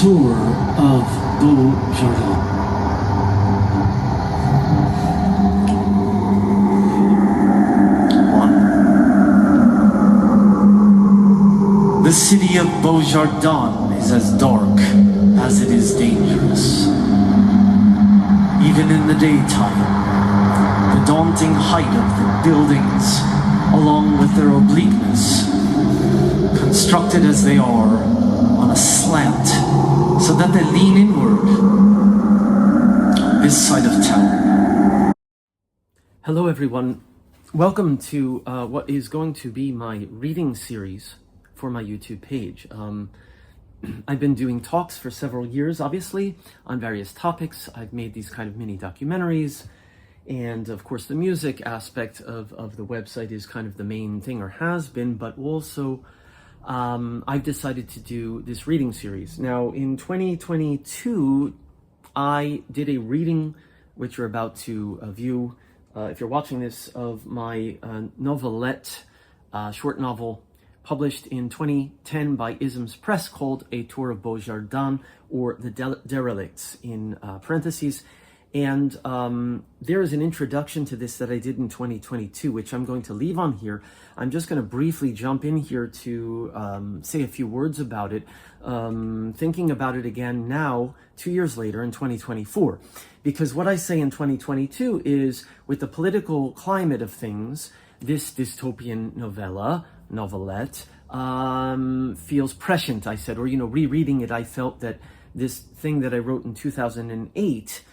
Tour of Beaujardin. The city of Beaujardin is as dark as it is dangerous. Even in the daytime, the daunting height of the buildings, along with their obliqueness, constructed as they are on a slant, so that they lean inward, this side of town. Hello everyone, welcome to what is going to be my reading series for my YouTube page. I've been doing talks for several years, obviously, on various topics. I've made these kind of mini documentaries, and of course the music aspect of the website is kind of the main thing, or has been, but also I've decided to do this reading series. Now, in 2022, I did a reading, which you're about to view, if you're watching this, of my novelette, short novel, published in 2010 by Isms Press, called A Tour of Beaujardin, or The Derelicts in parentheses. And there is an introduction to this that I did in 2022, which I'm going to leave on here. I'm just going to briefly jump in here to say a few words about it, thinking about it again now, 2 years later in 2024. Because what I say in 2022 is, with the political climate of things, this dystopian novelette feels prescient, I said, or, rereading it, I felt that this thing that I wrote in 2008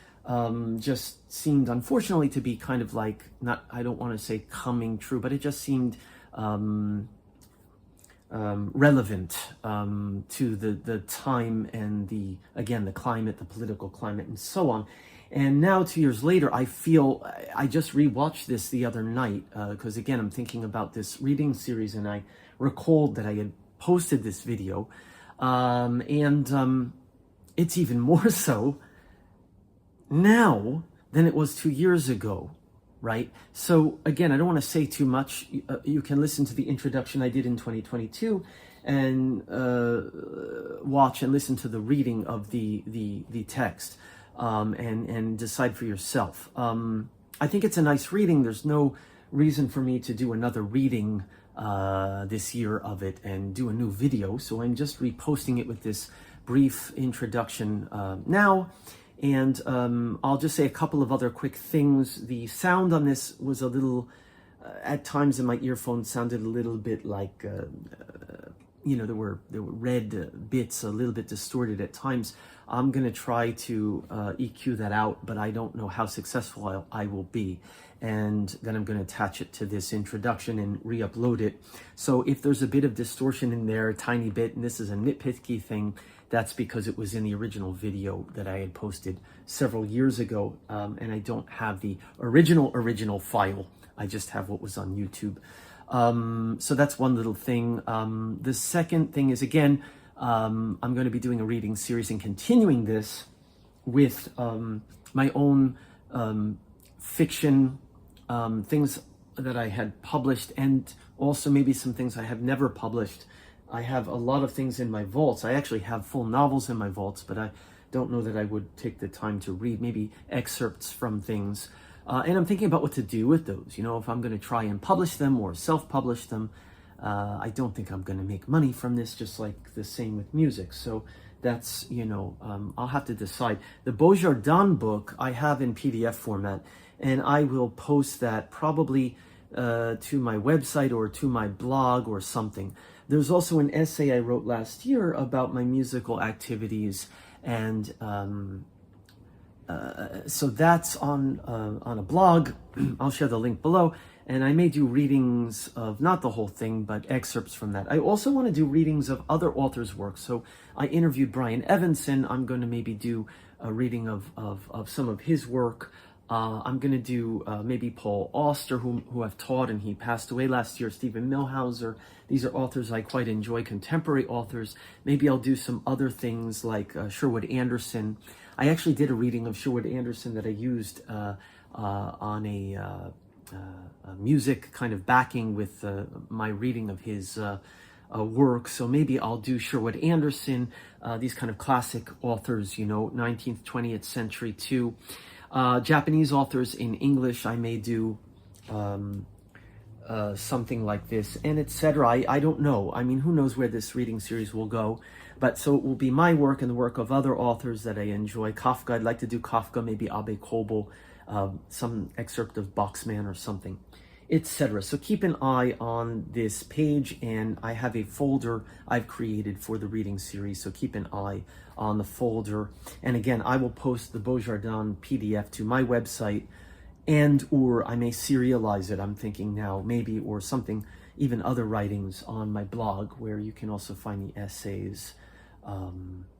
just seemed, unfortunately, to be kind of like, not, I don't want to say coming true, but it just seemed relevant to the time and the climate, the political climate, and so on. And now, 2 years later, I feel, I just rewatched this the other night, because again, I'm thinking about this reading series, and I recalled that I had posted this video, and it's even more so now than it was 2 years ago, right? So again, I don't want to say too much. You can listen to the introduction I did in 2022 and watch and listen to the reading of the text. And decide for yourself. I think it's a nice reading. There's no reason for me to do another reading this year of it and do a new video, so I'm just reposting it with this brief introduction now. And I'll just say a couple of other quick things. The sound on this was a little, at times in my earphones, sounded a little bit like, there were red bits, a little bit distorted at times. I'm going to try to EQ that out, but I don't know how successful I will be. And then I'm going to attach it to this introduction and re-upload it. So if there's a bit of distortion in there, a tiny bit, and this is a nitpicky thing, that's because it was in the original video that I had posted several years ago, and I don't have the original file. I just have what was on YouTube. So that's one little thing. The second thing is, again, I'm going to be doing a reading series and continuing this with my own fiction, things that I had published, and also maybe some things I have never published. I have a lot of things in my vaults. I actually have full novels in my vaults, but I don't know that I would take the time to read, maybe excerpts from things. And I'm thinking about what to do with those, if I'm going to try and publish them or self-publish them. I don't think I'm going to make money from this, just like the same with music. So that's, I'll have to decide. The Beaujardin book I have in PDF format, and I will post that probably to my website or to my blog or something. There's also an essay I wrote last year about my musical activities, and so that's on a blog. I'll share the link below. And I may do readings of, not the whole thing, but excerpts from that. I also want to do readings of other authors' work. So I interviewed Brian Evanson. I'm going to maybe do a reading of some of his work. I'm going to do maybe Paul Auster, who I've taught, and he passed away last year, Stephen Millhauser. These are authors I quite enjoy, contemporary authors. Maybe I'll do some other things like Sherwood Anderson. I actually did a reading of Sherwood Anderson that I used on a music kind of backing with my reading of his work. So maybe I'll do Sherwood Anderson, these kind of classic authors, 19th, 20th century too. Japanese authors in English, I may do something like this, and etc. I don't know. I mean, who knows where this reading series will go. But so it will be my work and the work of other authors that I enjoy. Kafka, I'd like to do Kafka, maybe Abe Kobo, some excerpt of Boxman or something, etc. So keep an eye on this page, and I have a folder I've created for the reading series, so keep an eye on the folder. And again, I will post the Beaujardin PDF to my website, and or I may serialize it, I'm thinking now, maybe, or something, even other writings on my blog, where you can also find the essays,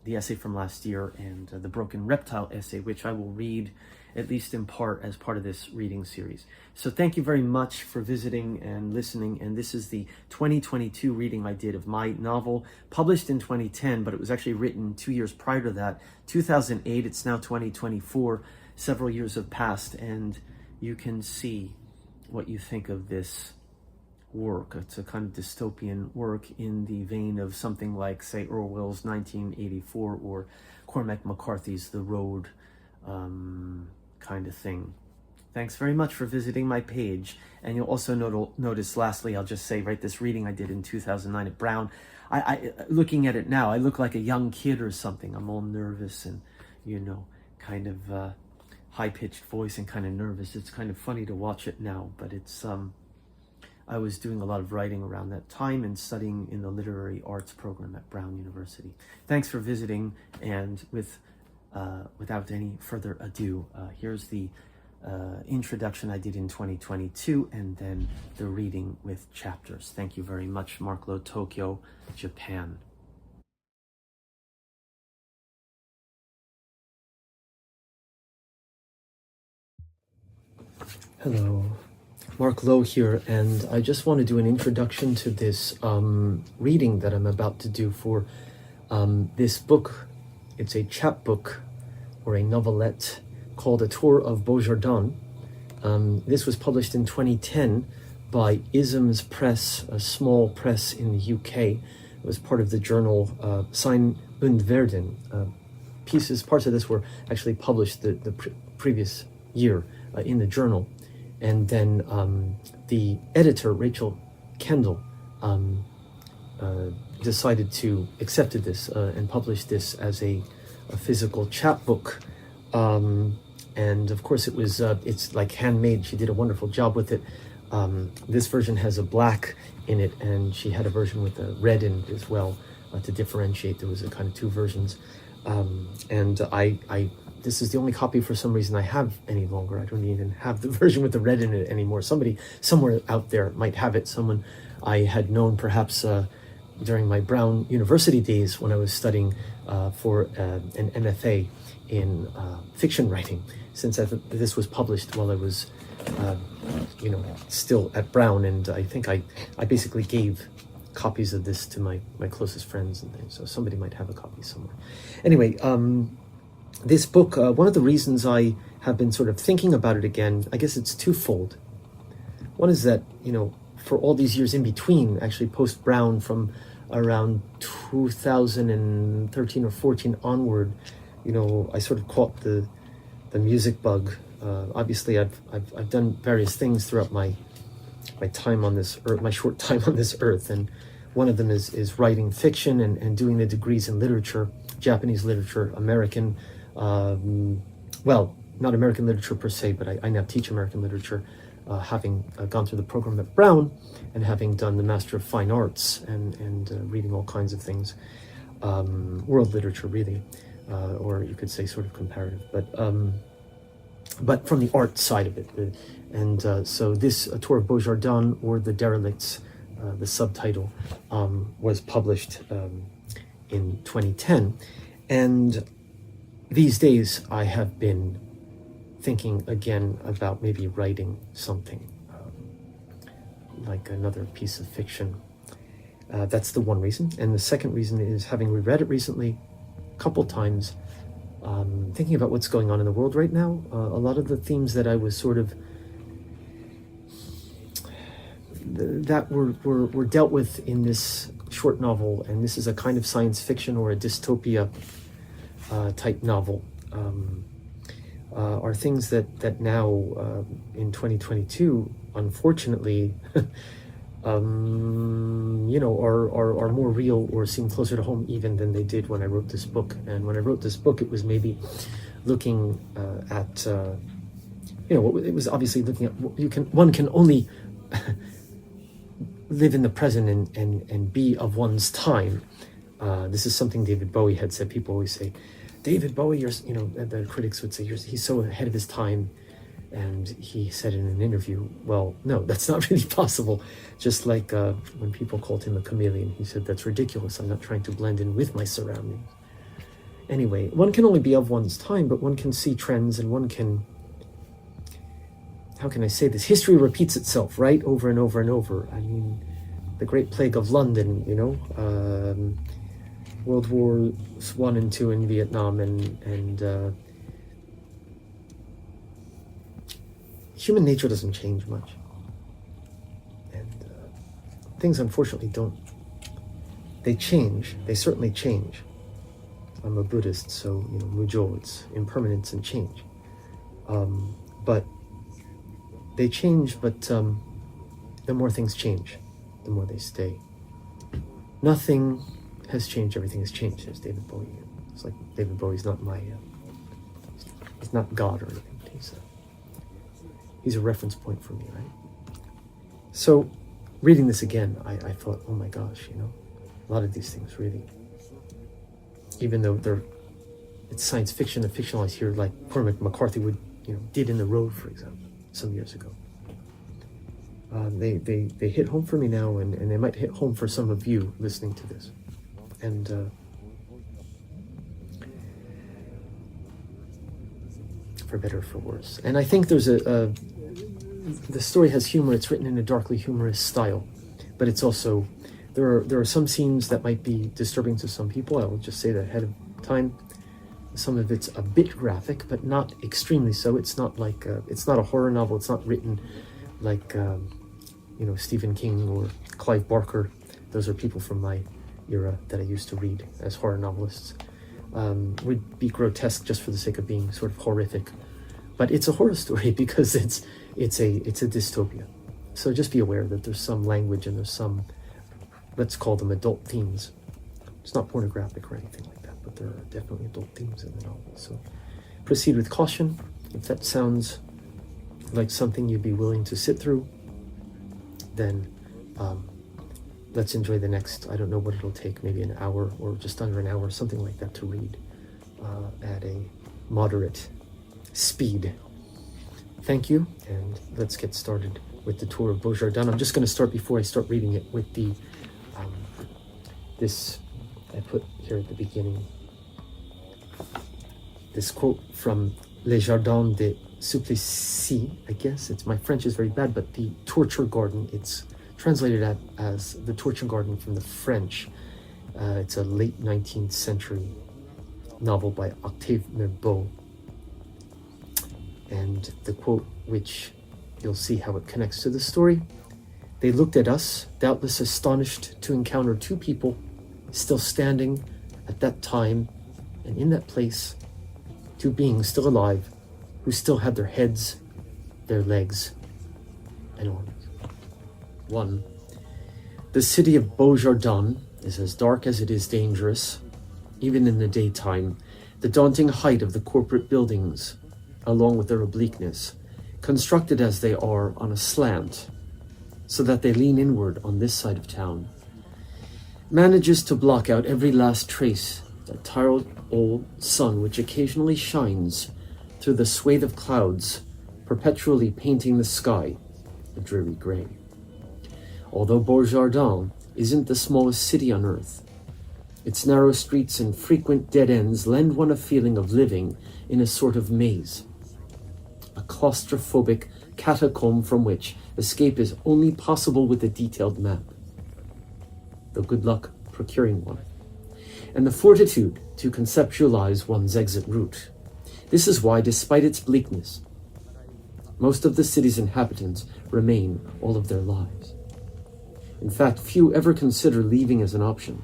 the essay from last year and the Broken Reptile essay, which I will read at least in part as part of this reading series. So thank you very much for visiting and listening. And this is the 2022 reading I did of my novel, published in 2010, but it was actually written 2 years prior to that, 2008. It's now 2024. Several years have passed, and you can see what you think of this work. It's a kind of dystopian work in the vein of something like, say, Orwell's 1984 or Cormac McCarthy's The Road, kind of thing. Thanks very much for visiting my page. And you'll also notice, lastly, I'll just say, right, this reading I did in 2009 at Brown, I looking at it now, I look like a young kid or something. I'm all nervous and, kind of high-pitched voice and kind of nervous. It's kind of funny to watch it now, but it's, I was doing a lot of writing around that time and studying in the literary arts program at Brown University. Thanks for visiting, and without any further ado, here's the introduction I did in 2022, and then the reading with chapters. Thank you very much. Marc, Lowe, Tokyo, Japan. Hello, Marc Lowe here, and I just want to do an introduction to this reading that I'm about to do for this book. It's a chapbook or a novelette called A Tour of Beaujardin. This was published in 2010 by Isms Press, a small press in the UK. It was part of the journal Sein und Werden. Parts of this were actually published the previous year in the journal. And then the editor, Rachel Kendall, accepted this and published this as a physical chapbook. And of course it's like handmade. She did a wonderful job with it. This version has a black in it, and she had a version with a red in it as well to differentiate. There was a kind of two versions. And this is the only copy for some reason I have any longer. I don't even have the version with the red in it anymore. Somebody somewhere out there might have it. Someone I had known perhaps during my Brown University days when I was studying for an MFA in fiction writing, since this was published while I was, still at Brown. And I think I basically gave copies of this to my closest friends and things. So somebody might have a copy somewhere. Anyway, this book, one of the reasons I have been sort of thinking about it again, I guess it's twofold. One is that, for all these years in between, actually post-Brown, from around 2013 or 14 onward, I sort of caught the music bug. Obviously, I've done various things throughout my time on this earth, my short time on this earth, and one of them is writing fiction and doing the degrees in literature, Japanese literature, American, well, not American literature per se, but I now teach American literature, having gone through the program at Brown and having done the Master of Fine Arts and reading all kinds of things, world literature really, or you could say sort of comparative, but from the art side of it. So this A Tour of Beaujardin, or The Derelicts, the subtitle, was published in 2010. And these days I have been thinking again about maybe writing something, like another piece of fiction. That's the one reason. And the second reason is, having reread it recently a couple times, thinking about what's going on in the world right now. A lot of the themes that I was sort of that were dealt with in this short novel, and this is a kind of science fiction or a dystopia type novel, are things that now in 2022, unfortunately, are more real or seem closer to home even than they did when I wrote this book. And when I wrote this book, it was maybe looking at it was obviously looking at one can only live in the present and be of one's time. This is something David Bowie had said. People always say, David Bowie, the critics would say, he's so ahead of his time. And he said in an interview, well, no, that's not really possible. Just like when people called him a chameleon, he said, that's ridiculous. I'm not trying to blend in with my surroundings. Anyway, one can only be of one's time, but one can see trends, and one can, how can I say this? History repeats itself, right? Over and over and over. I mean, the Great Plague of London, World Wars I and II in Vietnam, and human nature doesn't change much. And things unfortunately don't. They change. They certainly change. I'm a Buddhist, so, Mujo, it's impermanence and change. But they change, but the more things change, the more they stay. Nothing has changed, everything has changed, says David Bowie. It's like David Bowie's not he's not God or anything. He's a reference point for me, right? So, reading this again, I thought, oh my gosh, a lot of these things really, even though it's science fiction, the fictionalized here, like Cormac McCarthy did in The Road, for example, some years ago. They hit home for me now, and they might hit home for some of you listening to this. And for better or for worse. And I think there's the story has humor. It's written in a darkly humorous style, but it's also, there are some scenes that might be disturbing to some people. I will just say that ahead of time. Some of it's a bit graphic, but not extremely so. It's not like it's not a horror novel. It's not written like Stephen King or Clive Barker. Those are people from my era that I used to read as horror novelists. Would be grotesque just for the sake of being sort of horrific, but it's a horror story because it's a dystopia. So just be aware that there's some language and there's some, let's call them adult themes. It's not pornographic or anything like that, but there are definitely adult themes in the novel. So proceed with caution. If that sounds like something you'd be willing to sit through, then let's enjoy the next, I don't know what it'll take, maybe an hour or just under an hour, something like that, to read at a moderate speed. Thank you, and let's get started with the Tour of Beaujardin. I'm just going to start, before I start reading it, with the this I put here at the beginning, this quote from Les Jardins de Supplicy. I guess my French is very bad, but the torture garden, it's translated as the torture garden from the French. It's a late 19th century novel by Octave Mirbeau. And the quote, which you'll see how it connects to the story: "They looked at us, doubtless astonished to encounter two people still standing at that time and in that place, two beings still alive, who still had their heads, their legs, and arms. 1. The city of Beaujardin is as dark as it is dangerous, even in the daytime. The daunting height of the corporate buildings, along with their obliqueness, constructed as they are on a slant, so that they lean inward on this side of town, manages to block out every last trace of that tired old sun which occasionally shines through the swathe of clouds, perpetually painting the sky a dreary gray. Although Beaujardin isn't the smallest city on earth, its narrow streets and frequent dead ends lend one a feeling of living in a sort of maze, a claustrophobic catacomb from which escape is only possible with a detailed map, though good luck procuring one, and the fortitude to conceptualize one's exit route. This is why, despite its bleakness, most of the city's inhabitants remain all of their lives. In fact, few ever consider leaving as an option.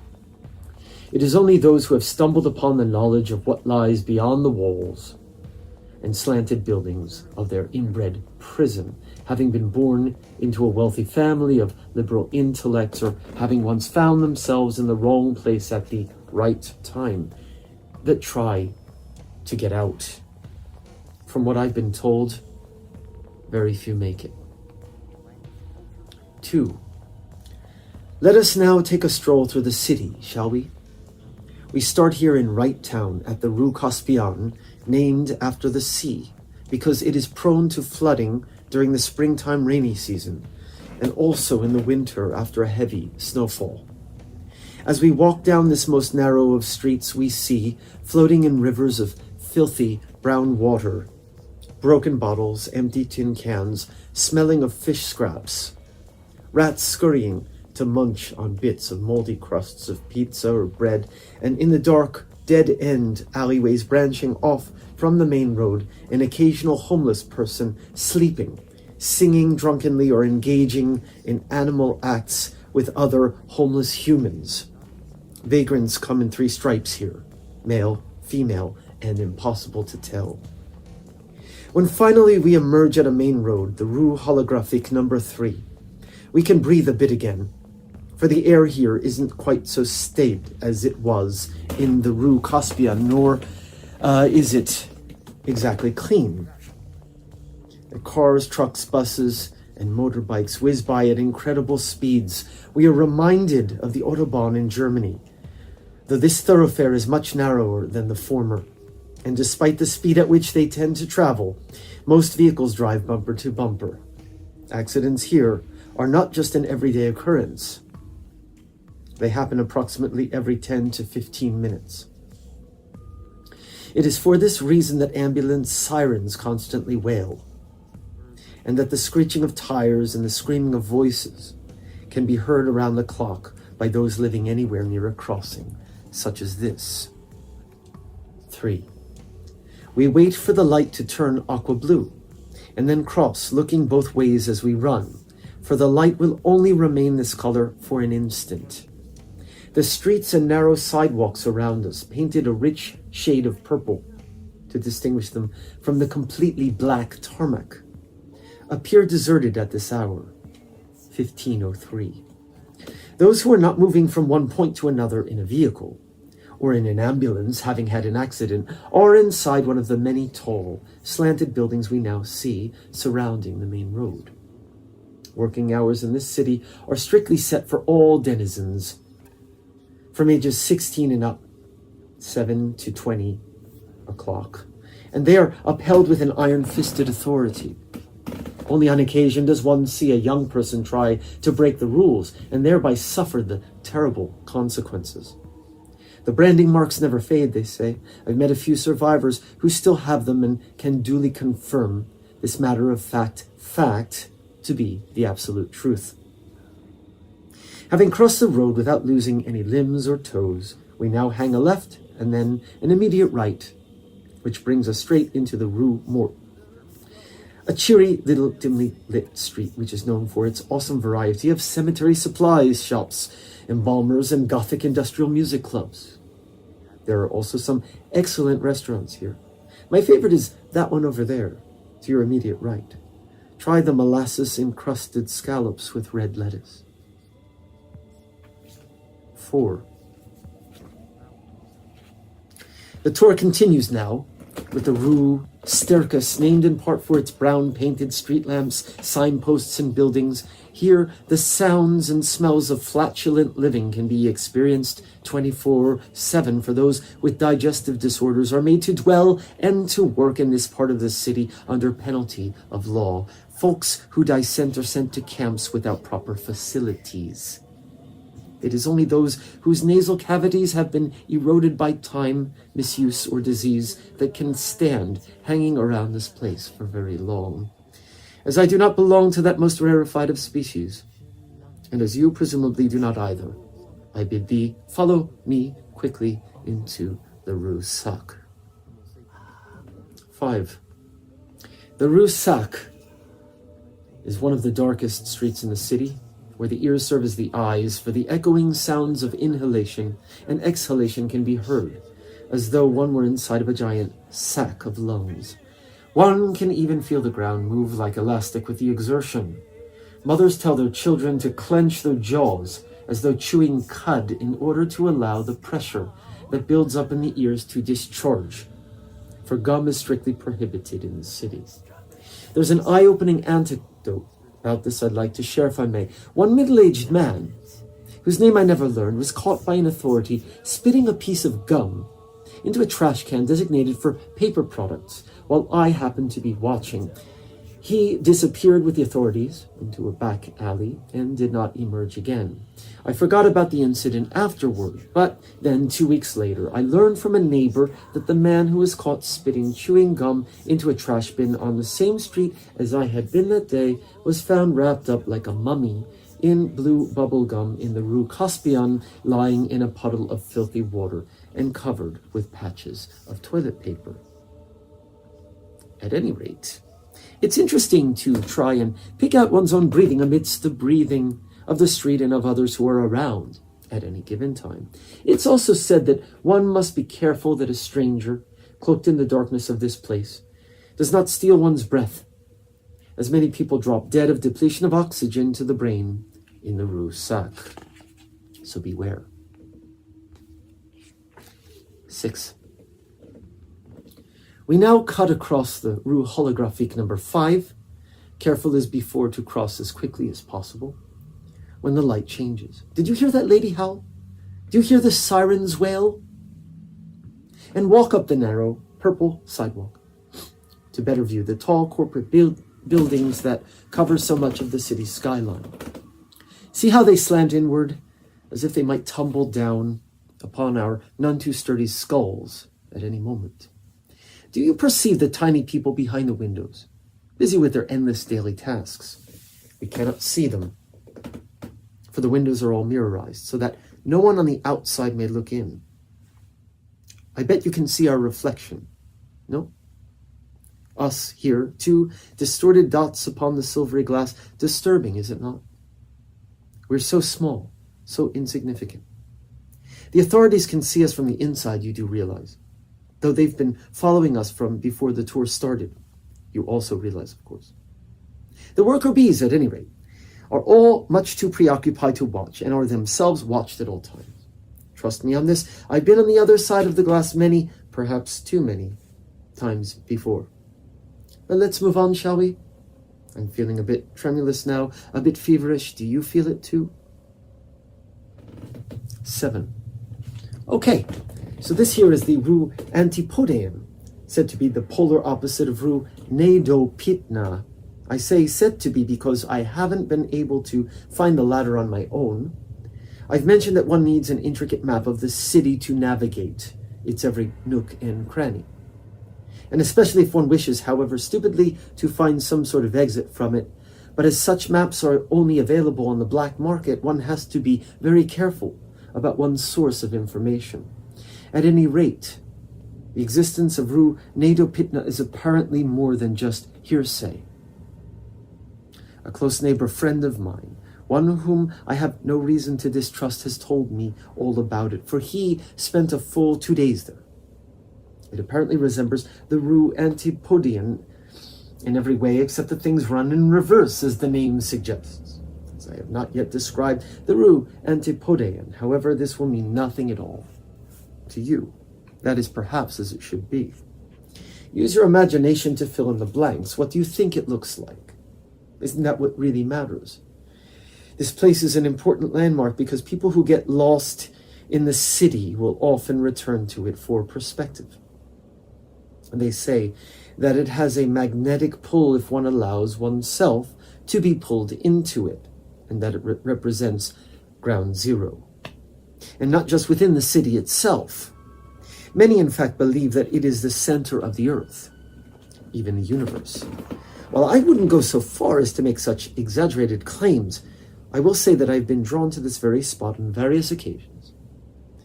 It is only those who have stumbled upon the knowledge of what lies beyond the walls and slanted buildings of their inbred prison, having been born into a wealthy family of liberal intellects, or having once found themselves in the wrong place at the right time, that try to get out. From what I've been told, very few make it. 2. Let us now take a stroll through the city, shall we? We start here in Wright Town at the Rue Caspian, named after the sea, because it is prone to flooding during the springtime rainy season, and also in the winter after a heavy snowfall. As we walk down this most narrow of streets, we see, floating in rivers of filthy brown water, broken bottles, empty tin cans, smelling of fish scraps, rats scurrying to munch on bits of moldy crusts of pizza or bread, and in the dark, dead-end alleyways branching off from the main road, an occasional homeless person sleeping, singing drunkenly, or engaging in animal acts with other homeless humans. Vagrants come in 3 stripes here, male, female, and impossible to tell. When finally we emerge at a main road, the Rue Holographique number 3, we can breathe a bit again, for the air here isn't quite so staid as it was in the Rue Caspian, nor is it exactly clean. The cars, trucks, buses, and motorbikes whiz by at incredible speeds. We are reminded of the Autobahn in Germany, though this thoroughfare is much narrower than the former, and despite the speed at which they tend to travel, most vehicles drive bumper to bumper. Accidents here are not just an everyday occurrence. They happen approximately every 10 to 15 minutes. It is for this reason that ambulance sirens constantly wail, and that the screeching of tires and the screaming of voices can be heard around the clock by those living anywhere near a crossing, such as this. 3. We wait for the light to turn aqua blue, and then cross, looking both ways as we run, for the light will only remain this color for an instant. The streets and narrow sidewalks around us, painted a rich shade of purple to distinguish them from the completely black tarmac, appear deserted at this hour, 15:03. Those who are not moving from one point to another in a vehicle, or in an ambulance having had an accident, are inside one of the many tall, slanted buildings we now see surrounding the main road. Working hours in this city are strictly set for all denizens, from ages 16 and up, 7 to 20 o'clock, and they are upheld with an iron-fisted authority. Only on occasion does one see a young person try to break the rules and thereby suffer the terrible consequences. The branding marks never fade, they say. I've met a few survivors who still have them and can duly confirm this matter-of-fact fact to be the absolute truth. Having crossed the road without losing any limbs or toes, we now hang a left and then an immediate right, which brings us straight into the Rue Morte, a cheery little dimly lit street which is known for its awesome variety of cemetery supplies shops, embalmers, and Gothic industrial music clubs. There are also some excellent restaurants here. My favorite is that one over there, to your immediate right. Try the molasses-encrusted scallops with red lettuce. 4. The tour continues now with the Rue Stercus, named in part for its brown painted street lamps, signposts, and buildings. Here, the sounds and smells of flatulent living can be experienced 24/7 for those with digestive disorders are made to dwell and to work in this part of the city under penalty of law. Folks who dissent are sent to camps without proper facilities. It is only those whose nasal cavities have been eroded by time, misuse, or disease that can stand hanging around this place for very long. As I do not belong to that most rarefied of species, and as you presumably do not either, I bid thee follow me quickly into the Rue Sac. 5. The Rue Sac is one of the darkest streets in the city, where the ears serve as the eyes, for the echoing sounds of inhalation and exhalation can be heard, as though one were inside of a giant sack of lungs. One can even feel the ground move like elastic with the exertion. Mothers tell their children to clench their jaws as though chewing cud in order to allow the pressure that builds up in the ears to discharge, for gum is strictly prohibited in the city. There's an eye-opening anecdote about this I'd like to share, if I may. One middle-aged man, whose name I never learned, was caught by an authority spitting a piece of gum into a trash can designated for paper products while I happened to be watching. He disappeared with the authorities into a back alley and did not emerge again. I forgot about the incident afterward, but then 2 weeks later, I learned from a neighbor that the man who was caught spitting chewing gum into a trash bin on the same street as I had been that day was found wrapped up like a mummy in blue bubble gum in the Rue Caspian, lying in a puddle of filthy water and covered with patches of toilet paper. At any rate, it's interesting to try and pick out one's own breathing amidst the breathing of the street and of others who are around at any given time. It's also said that one must be careful that a stranger, cloaked in the darkness of this place, does not steal one's breath, as many people drop dead of depletion of oxygen to the brain in the Rue Sacre. So beware. 6. We now cut across the Rue Holographique number 5, careful as before to cross as quickly as possible, when the light changes. Did you hear that lady howl? Do you hear the sirens wail? And walk up the narrow, purple sidewalk to better view the tall corporate buildings that cover so much of the city's skyline. See how they slant inward, as if they might tumble down upon our none too sturdy skulls at any moment. Do you perceive the tiny people behind the windows, busy with their endless daily tasks? We cannot see them, for the windows are all mirrorized, so that no one on the outside may look in. I bet you can see our reflection. No? Us here, 2 distorted dots upon the silvery glass. Disturbing, is it not? We're so small, so insignificant. The authorities can see us from the inside, you do realize. Though they've been following us from before the tour started. You also realize, of course. The worker bees, at any rate, are all much too preoccupied to watch, and are themselves watched at all times. Trust me on this, I've been on the other side of the glass many, perhaps too many, times before. But let's move on, shall we? I'm feeling a bit tremulous now, a bit feverish. Do you feel it too? 7. Okay, so this here is the Rue Antipodean, said to be the polar opposite of Rue Nedopitna. I say said to be because I haven't been able to find the latter on my own. I've mentioned that one needs an intricate map of the city to navigate its every nook and cranny. And especially if one wishes, however stupidly, to find some sort of exit from it. But as such maps are only available on the black market, one has to be very careful about one's source of information. At any rate, the existence of Rue Nedopitna is apparently more than just hearsay. A close neighbor friend of mine, one whom I have no reason to distrust, has told me all about it, for he spent a full 2 days there. It apparently resembles the Rue Antipodean in every way, except that things run in reverse, as the name suggests. As I have not yet described the Rue Antipodean, however, this will mean nothing at all to you. That is perhaps as it should be. Use your imagination to fill in the blanks. What do you think it looks like? Isn't that what really matters? This place is an important landmark because people who get lost in the city will often return to it for perspective. And they say that it has a magnetic pull if one allows oneself to be pulled into it, and that it represents ground zero. And not just within the city itself. Many, in fact, believe that it is the center of the earth, even the universe. While I wouldn't go so far as to make such exaggerated claims, I will say that I've been drawn to this very spot on various occasions,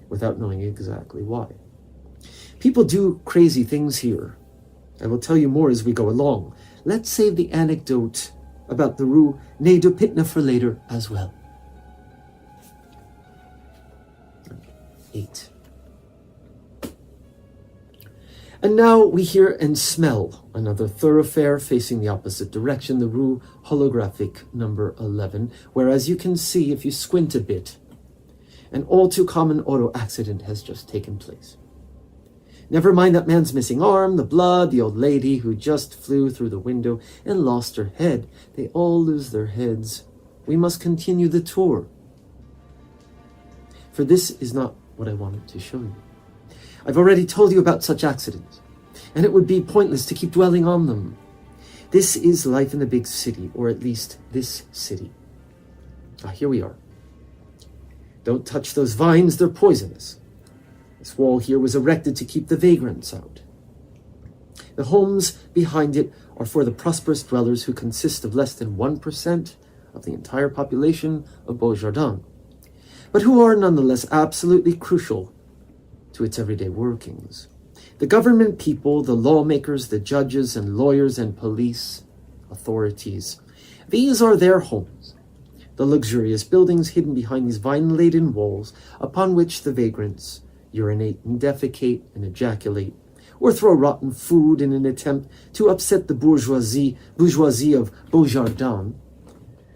without knowing exactly why. People do crazy things here. I will tell you more as we go along. Let's save the anecdote about the Rue Nedopitna for later as well. 8. And now we hear and smell another thoroughfare facing the opposite direction, the Rue Holographique number 11, where, as you can see if you squint a bit, an all too common auto accident has just taken place. Never mind that man's missing arm, the blood, the old lady who just flew through the window and lost her head. They all lose their heads. We must continue the tour. For this is not what I wanted to show you. I've already told you about such accidents, and it would be pointless to keep dwelling on them. This is life in the big city, or at least this city. Here we are. Don't touch those vines, they're poisonous. This wall here was erected to keep the vagrants out. The homes behind it are for the prosperous dwellers who consist of less than 1% of the entire population of Beaujardin, but who are nonetheless absolutely crucial to its everyday workings. The government people, the lawmakers, the judges and lawyers and police authorities, these are their homes, the luxurious buildings hidden behind these vine-laden walls upon which the vagrants urinate and defecate and ejaculate, or throw rotten food in an attempt to upset the bourgeoisie of Beaujardin,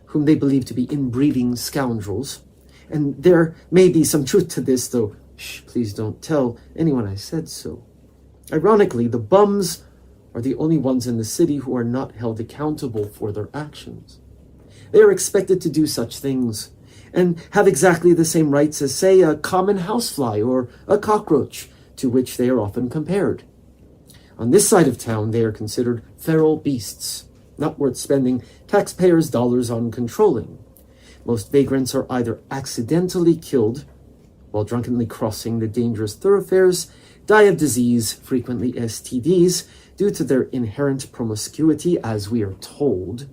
whom they believe to be inbreeding scoundrels. And there may be some truth to this, though please don't tell anyone I said so. Ironically, the bums are the only ones in the city who are not held accountable for their actions. They are expected to do such things and have exactly the same rights as, say, a common housefly or a cockroach, to which they are often compared. On this side of town, they are considered feral beasts, not worth spending taxpayers' dollars on controlling. Most vagrants are either accidentally killed while drunkenly crossing the dangerous thoroughfares, die of disease, frequently STDs, due to their inherent promiscuity, as we are told,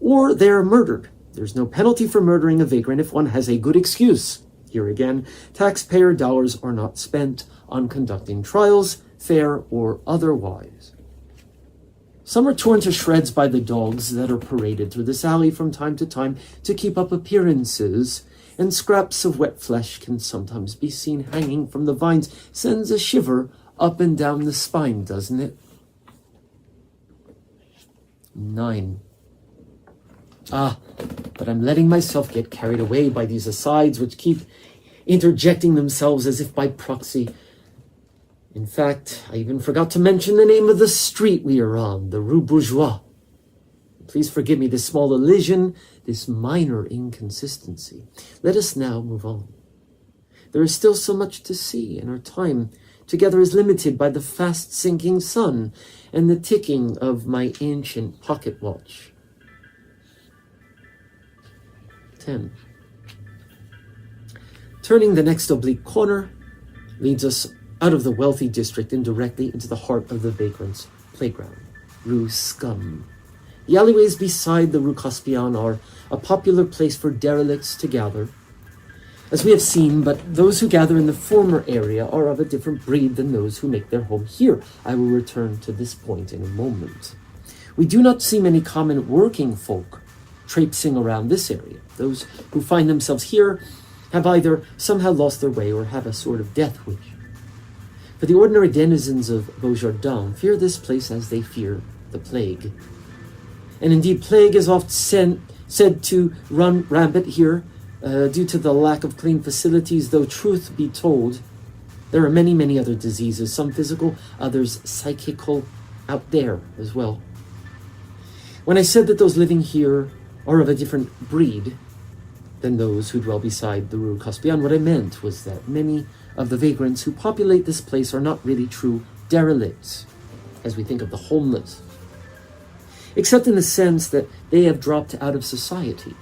or they are murdered. There's no penalty for murdering a vagrant if one has a good excuse. Here again, taxpayer dollars are not spent on conducting trials, fair or otherwise. Some are torn to shreds by the dogs that are paraded through this alley from time to time to keep up appearances, and scraps of wet flesh can sometimes be seen hanging from the vines. Sends a shiver up and down the spine, doesn't it? 9. But I'm letting myself get carried away by these asides which keep interjecting themselves as if by proxy. In fact, I even forgot to mention the name of the street we are on, the Rue Bourgeois. Please forgive me this small elision, this minor inconsistency. Let us now move on. There is still so much to see, and our time together is limited by the fast-sinking sun and the ticking of my ancient pocket watch. 10. Turning the next oblique corner leads us out of the wealthy district and directly into the heart of the vagrants' playground, Rue Scum. The alleyways beside the Rue Caspian are a popular place for derelicts to gather, as we have seen, but those who gather in the former area are of a different breed than those who make their home here. I will return to this point in a moment. We do not see many common working folk traipsing around this area. Those who find themselves here have either somehow lost their way or have a sort of death wish. For the ordinary denizens of Beaujardin fear this place as they fear the plague. And indeed, plague is often said to run rampant here due to the lack of clean facilities, though truth be told, there are many, many other diseases, some physical, others psychical, out there as well. When I said that those living here are of a different breed than those who dwell beside the Rue Caspian, what I meant was that many of the vagrants who populate this place are not really true derelicts, as we think of the homeless, except in the sense that they have dropped out of society,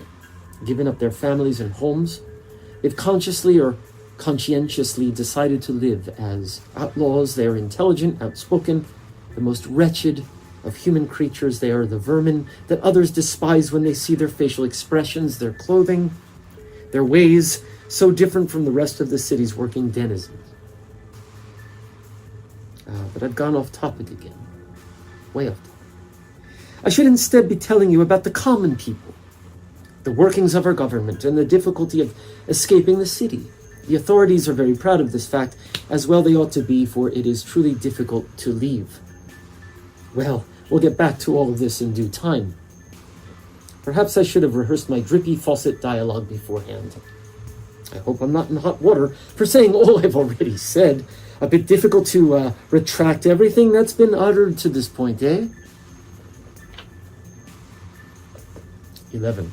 given up their families and homes. They've consciously or conscientiously decided to live as outlaws. They are intelligent, outspoken, the most wretched of human creatures. They are the vermin that others despise when they see their facial expressions, their clothing, their ways, so different from the rest of the city's working denizens. But I've gone off topic again. Way off topic. I should instead be telling you about the common people, the workings of our government, and the difficulty of escaping the city. The authorities are very proud of this fact, as well they ought to be, for it is truly difficult to leave. Well, we'll get back to all of this in due time. Perhaps I should have rehearsed my drippy faucet dialogue beforehand. I hope I'm not in hot water for saying all I've already said. A bit difficult to retract everything that's been uttered to this point, eh? 11.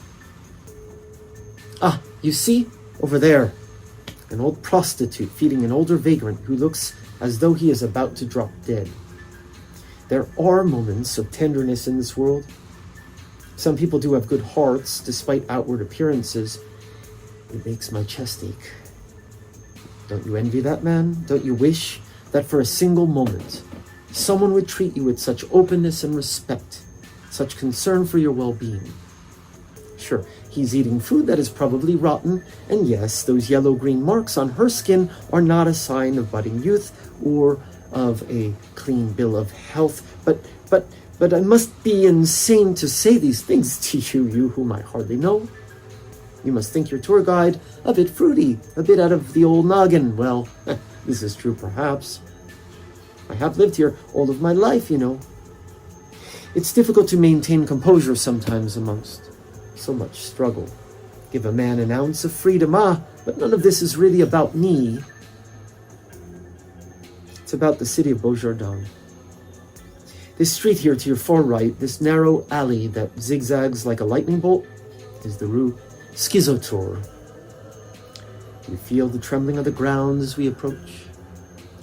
Ah, you see? Over there. An old prostitute feeding an older vagrant who looks as though he is about to drop dead. There are moments of tenderness in this world. Some people do have good hearts, despite outward appearances. It makes my chest ache. Don't you envy that man? Don't you wish that for a single moment someone would treat you with such openness and respect, such concern for your well-being? Sure, he's eating food that is probably rotten, and yes, those yellow-green marks on her skin are not a sign of budding youth or of a clean bill of health, but I must be insane to say these things to you, you whom I hardly know. You must think your tour guide a bit fruity, a bit out of the old noggin. Well, this is true perhaps. I have lived here all of my life, you know. It's difficult to maintain composure sometimes amongst so much struggle. Give a man an ounce of freedom, but none of this is really about me. It's about the city of Beaujardin. This street here to your far right, this narrow alley that zigzags like a lightning bolt, is the Rue Schizotour. You feel the trembling of the ground as we approach.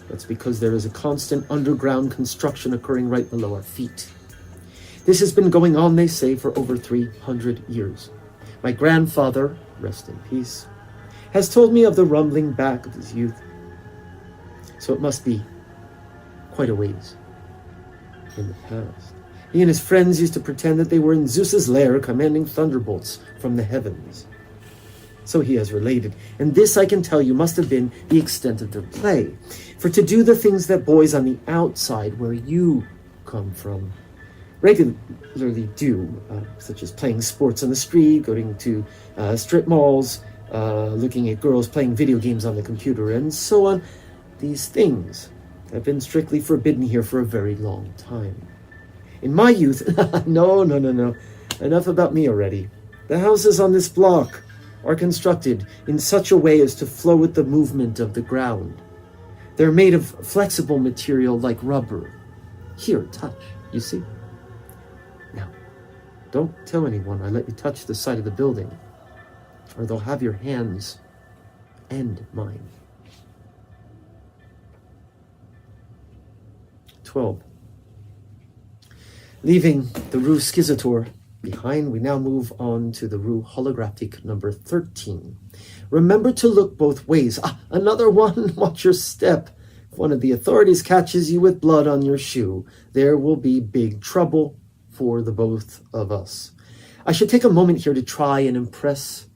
That's because there is a constant underground construction occurring right below our feet. This has been going on, they say, for over 300 years. My grandfather, rest in peace, has told me of the rumbling back of his youth. So it must be quite a ways in the past. He and his friends used to pretend that they were in Zeus's lair commanding thunderbolts from the heavens. So he has related, and this I can tell you must have been the extent of their play. For to do the things that boys on the outside, where you come from, regularly do, such as playing sports on the street, going to strip malls, looking at girls playing video games on the computer, and so on, these things have been strictly forbidden here for a very long time. In my youth, no, enough about me already. The houses on this block are constructed in such a way as to flow with the movement of the ground. They're made of flexible material like rubber. Here, touch, you see? Now, don't tell anyone I let you touch the side of the building, or they'll have your hands and mine. 12. Leaving the Rue Schizotour behind, we now move on to the Rue Holographique number 13. Remember to look both ways. Another one, watch your step. If one of the authorities catches you with blood on your shoe, there will be big trouble for the both of us. I should take a moment here to try and impress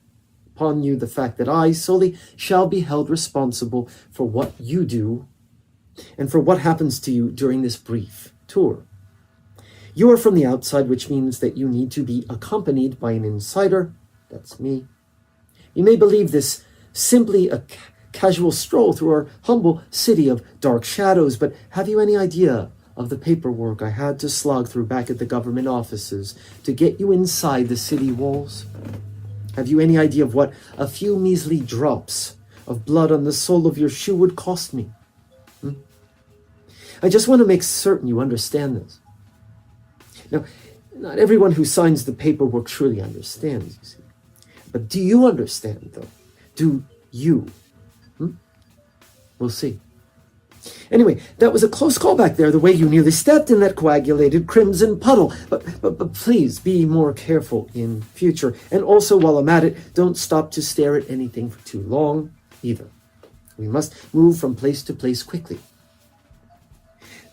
upon you the fact that I solely shall be held responsible for what you do and for what happens to you during this brief tour. You are from the outside, which means that you need to be accompanied by an insider. That's me. You may believe this simply a casual stroll through our humble city of dark shadows, but have you any idea of the paperwork I had to slog through back at the government offices to get you inside the city walls? Have you any idea of what a few measly drops of blood on the sole of your shoe would cost me? I just want to make certain you understand this. Now, not everyone who signs the paperwork truly understands, you see. But do you understand, though? Do you? We'll see. Anyway, that was a close call back there, the way you nearly stepped in that coagulated crimson puddle. But please be more careful in future. And also, while I'm at it, don't stop to stare at anything for too long, either. We must move from place to place quickly.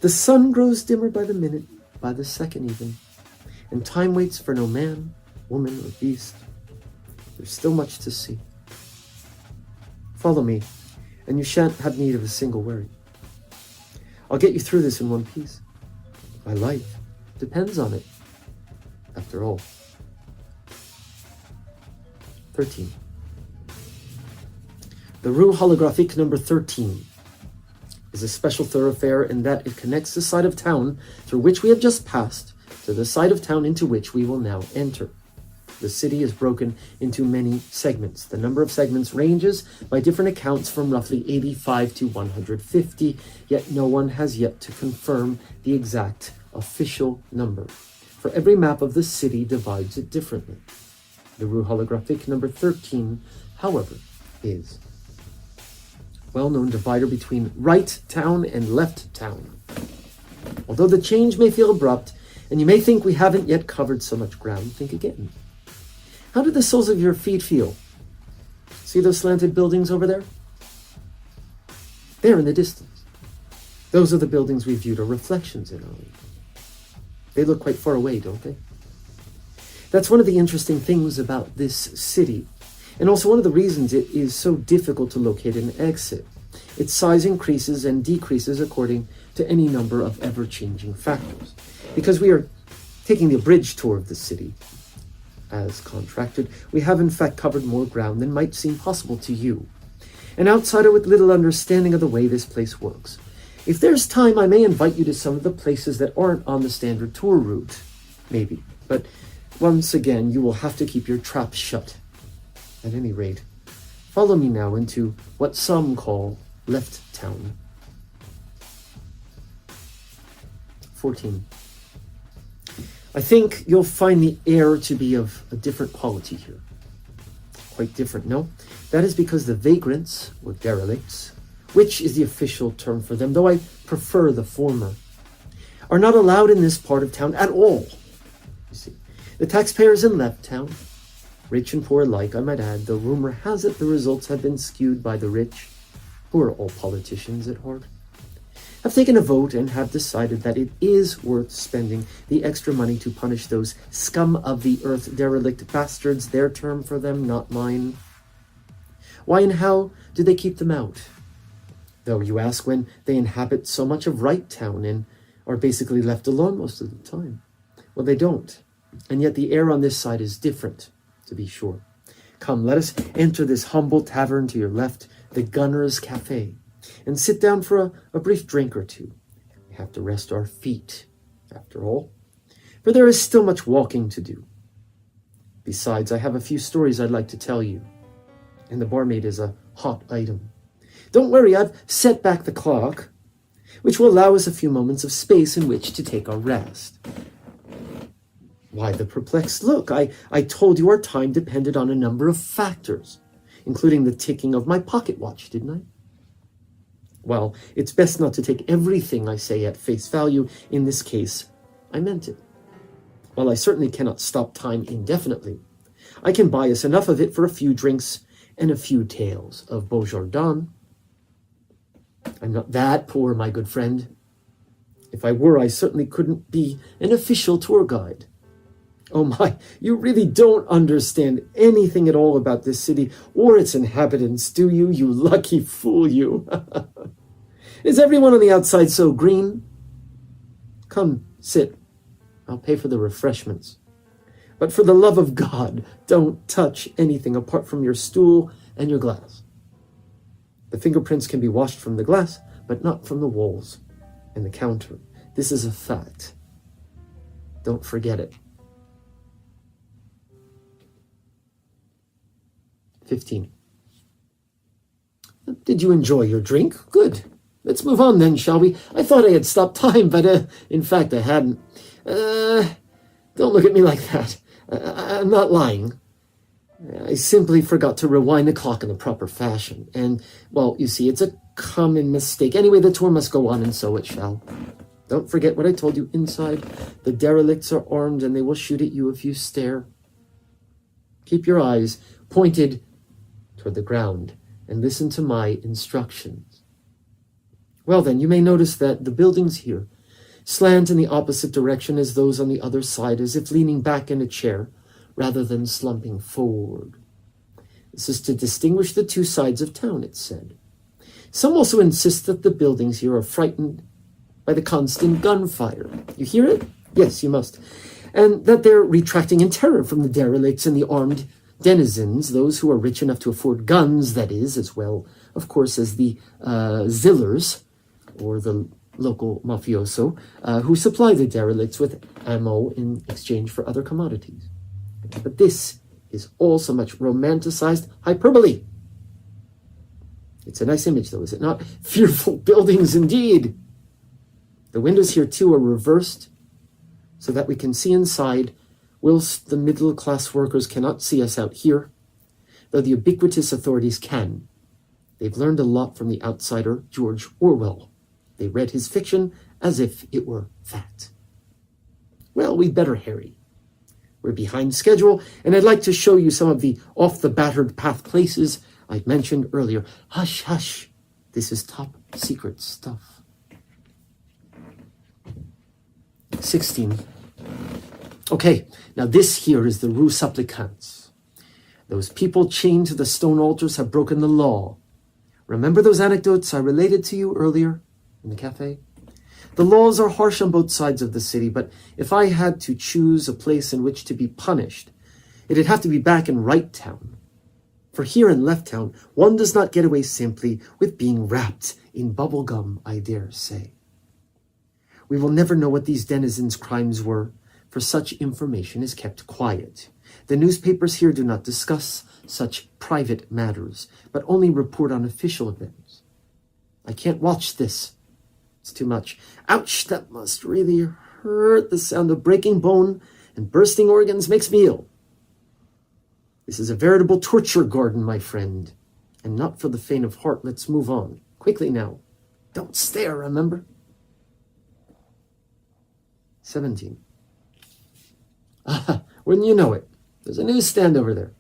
The sun grows dimmer by the minute, by the second even, and time waits for no man, woman, or beast. There's still much to see. Follow me, and you shan't have need of a single worry. I'll get you through this in one piece. My life depends on it, after all. 13. The Rue Holographique number 13 is a special thoroughfare in that it connects the side of town through which we have just passed to the side of town into which we will now enter. The city is broken into many segments. The number of segments ranges by different accounts from roughly 85 to 150, yet no one has yet to confirm the exact official number. For every map of the city divides it differently. The Rue Holographique number 13, however, is well-known divider between right town and left town. Although the change may feel abrupt, and you may think we haven't yet covered so much ground, think again. How do the soles of your feet feel? See those slanted buildings over there? There in the distance. Those are the buildings we viewed our reflections in earlier. They look quite far away, don't they? That's one of the interesting things about this city, and also one of the reasons it is so difficult to locate an exit. Its size increases and decreases according to any number of ever-changing factors. Because we are taking the abridged tour of the city, as contracted, we have in fact covered more ground than might seem possible to you, an outsider with little understanding of the way this place works. If there's time, I may invite you to some of the places that aren't on the standard tour route, maybe, but once again, you will have to keep your trap shut. At any rate, follow me now into what some call Left Town. 14. I think you'll find the air to be of a different quality here. Quite different, no? That is because the vagrants, or derelicts, which is the official term for them, though I prefer the former, are not allowed in this part of town at all. You see, the taxpayers in Left Town, rich and poor alike, I might add, though rumor has it the results have been skewed by the rich, who are all politicians at heart, have taken a vote and have decided that it is worth spending the extra money to punish those scum of the earth derelict bastards, their term for them, not mine. Why and how do they keep them out? Though you ask, when they inhabit so much of Right Town and are basically left alone most of the time. Well, they don't. And yet the air on this side is different, to be sure. Come, let us enter this humble tavern to your left, the Gunner's Cafe, and sit down for a brief drink or two. We have to rest our feet, after all, for there is still much walking to do. Besides, I have a few stories I'd like to tell you, and the barmaid is a hot item. Don't worry, I've set back the clock, which will allow us a few moments of space in which to take our rest. Why the perplexed look? I told you our time depended on a number of factors, including the ticking of my pocket watch, didn't I? Well, it's best not to take everything I say at face value. In this case, I meant it. While I certainly cannot stop time indefinitely, I can buy us enough of it for a few drinks and a few tales of Beaujardin. I'm not that poor, my good friend. If I were, I certainly couldn't be an official tour guide. Oh my, you really don't understand anything at all about this city or its inhabitants, do you? You lucky fool, you. Is everyone on the outside so green? Come, sit. I'll pay for the refreshments. But for the love of God, don't touch anything apart from your stool and your glass. The fingerprints can be washed from the glass, but not from the walls and the counter. This is a fact. Don't forget it. 15. Did you enjoy your drink? Good. Let's move on then, shall we? I thought I had stopped time, but in fact I hadn't. Don't look at me like that. I'm not lying. I simply forgot to rewind the clock in the proper fashion. And, well, you see, it's a common mistake. Anyway, the tour must go on, and so it shall. Don't forget what I told you inside. The derelicts are armed, and they will shoot at you if you stare. Keep your eyes pointed toward the ground and listen to my instructions. Well then, you may notice that the buildings here slant in the opposite direction as those on the other side, as if leaning back in a chair rather than slumping forward. This is to distinguish the two sides of town, it's said. Some also insist that the buildings here are frightened by the constant gunfire. You hear it? Yes, you must. And that they're retracting in terror from the derelicts and the armed denizens, those who are rich enough to afford guns, that is, as well, of course, as the zillers, or the local mafioso, who supply the derelicts with ammo in exchange for other commodities. But this is all so much romanticized hyperbole. It's a nice image, though, is it not? Fearful buildings indeed. The windows here, too, are reversed so that we can see inside, whilst the middle-class workers cannot see us out here, though the ubiquitous authorities can. They've learned a lot from the outsider, George Orwell. They read his fiction as if it were fact. Well, we'd better hurry. We're behind schedule, and I'd like to show you some of the off-the-battered-path places I mentioned earlier. Hush, hush. This is top secret stuff. 16. Okay, now this here is the Rue Supplicants. Those people chained to the stone altars have broken the law. Remember those anecdotes I related to you earlier in the cafe? The laws are harsh on both sides of the city, but if I had to choose a place in which to be punished, it'd have to be back in Right Town. For here in Left Town, one does not get away simply with being wrapped in bubble gum, I dare say. We will never know what these denizens' crimes were, for such information is kept quiet. The newspapers here do not discuss such private matters, but only report on official events. I can't watch this. It's too much. Ouch, that must really hurt. The sound of breaking bone and bursting organs makes me ill. This is a veritable torture garden, my friend, and not for the faint of heart. Let's move on. Quickly now. Don't stare, remember? 17. Ah, wouldn't you know it? There's a newsstand over there.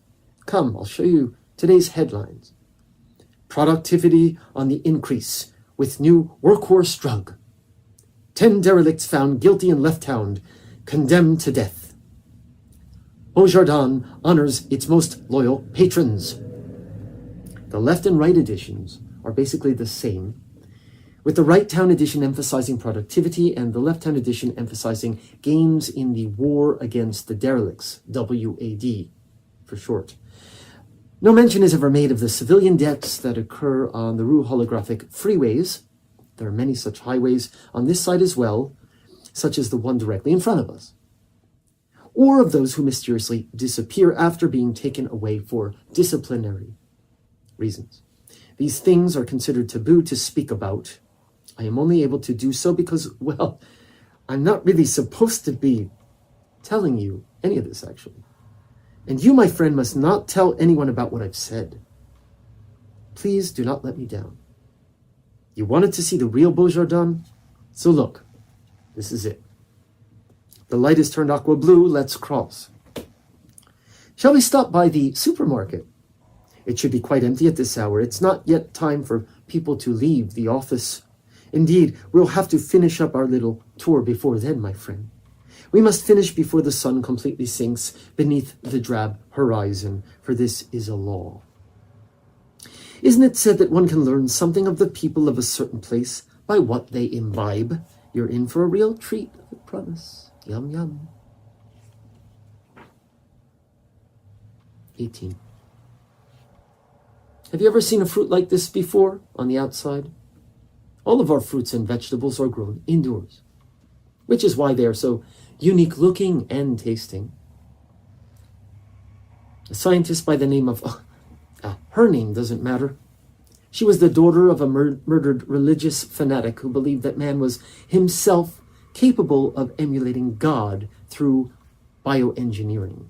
Come, I'll show you today's headlines. Productivity on the increase with new workhorse drug. 10 derelicts found guilty in Left Town, condemned to death. Beaujardin honors its most loyal patrons. The left and right editions are basically the same, with the Right Town edition emphasizing productivity and the Left Town edition emphasizing gains in the war against the derelicts, WAD for short. No mention is ever made of the civilian deaths that occur on the Rue holographic freeways. There are many such highways on this side as well, such as the one directly in front of us, or of those who mysteriously disappear after being taken away for disciplinary reasons. These things are considered taboo to speak about. I am only able to do so because, well, I'm not really supposed to be telling you any of this, actually. And you, my friend, must not tell anyone about what I've said. Please do not let me down. You wanted to see the real Beaujardin? So look, this is it. The light is turned aqua blue. Let's cross. Shall we stop by the supermarket? It should be quite empty at this hour. It's not yet time for people to leave the office. Indeed, we'll have to finish up our little tour before then, my friend. We must finish before the sun completely sinks beneath the drab horizon, for this is a law. Isn't it said that one can learn something of the people of a certain place by what they imbibe? You're in for a real treat, I promise. Yum, yum. 18. Have you ever seen a fruit like this before on the outside? All of our fruits and vegetables are grown indoors, which is why they are so unique looking and tasting. A scientist by the name of, her name doesn't matter. She was the daughter of a murdered religious fanatic who believed that man was himself capable of emulating God through bioengineering.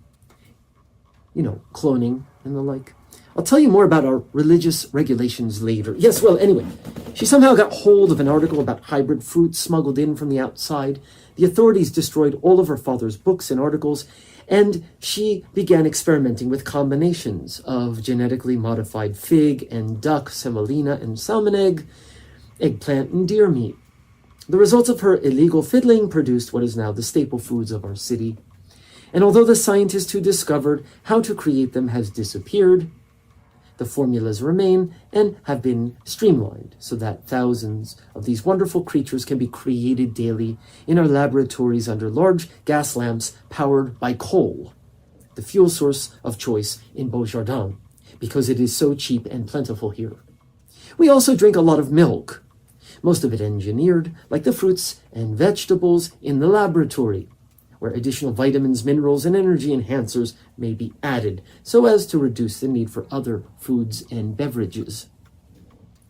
You know, cloning and the like. I'll tell you more about our religious regulations later. Yes, well, anyway, she somehow got hold of an article about hybrid fruits smuggled in from the outside. The authorities destroyed all of her father's books and articles, and she began experimenting with combinations of genetically modified fig and duck, semolina and salmon egg, eggplant and deer meat. The results of her illegal fiddling produced what is now the staple foods of our city. And although the scientist who discovered how to create them has disappeared, the formulas remain and have been streamlined so that thousands of these wonderful creatures can be created daily in our laboratories under large gas lamps powered by coal. the fuel source of choice in Beaujardin, because it is so cheap and plentiful here. We also drink a lot of milk, most of it engineered, like the fruits and vegetables in the laboratory, where additional vitamins, minerals, and energy enhancers may be added so as to reduce the need for other foods and beverages.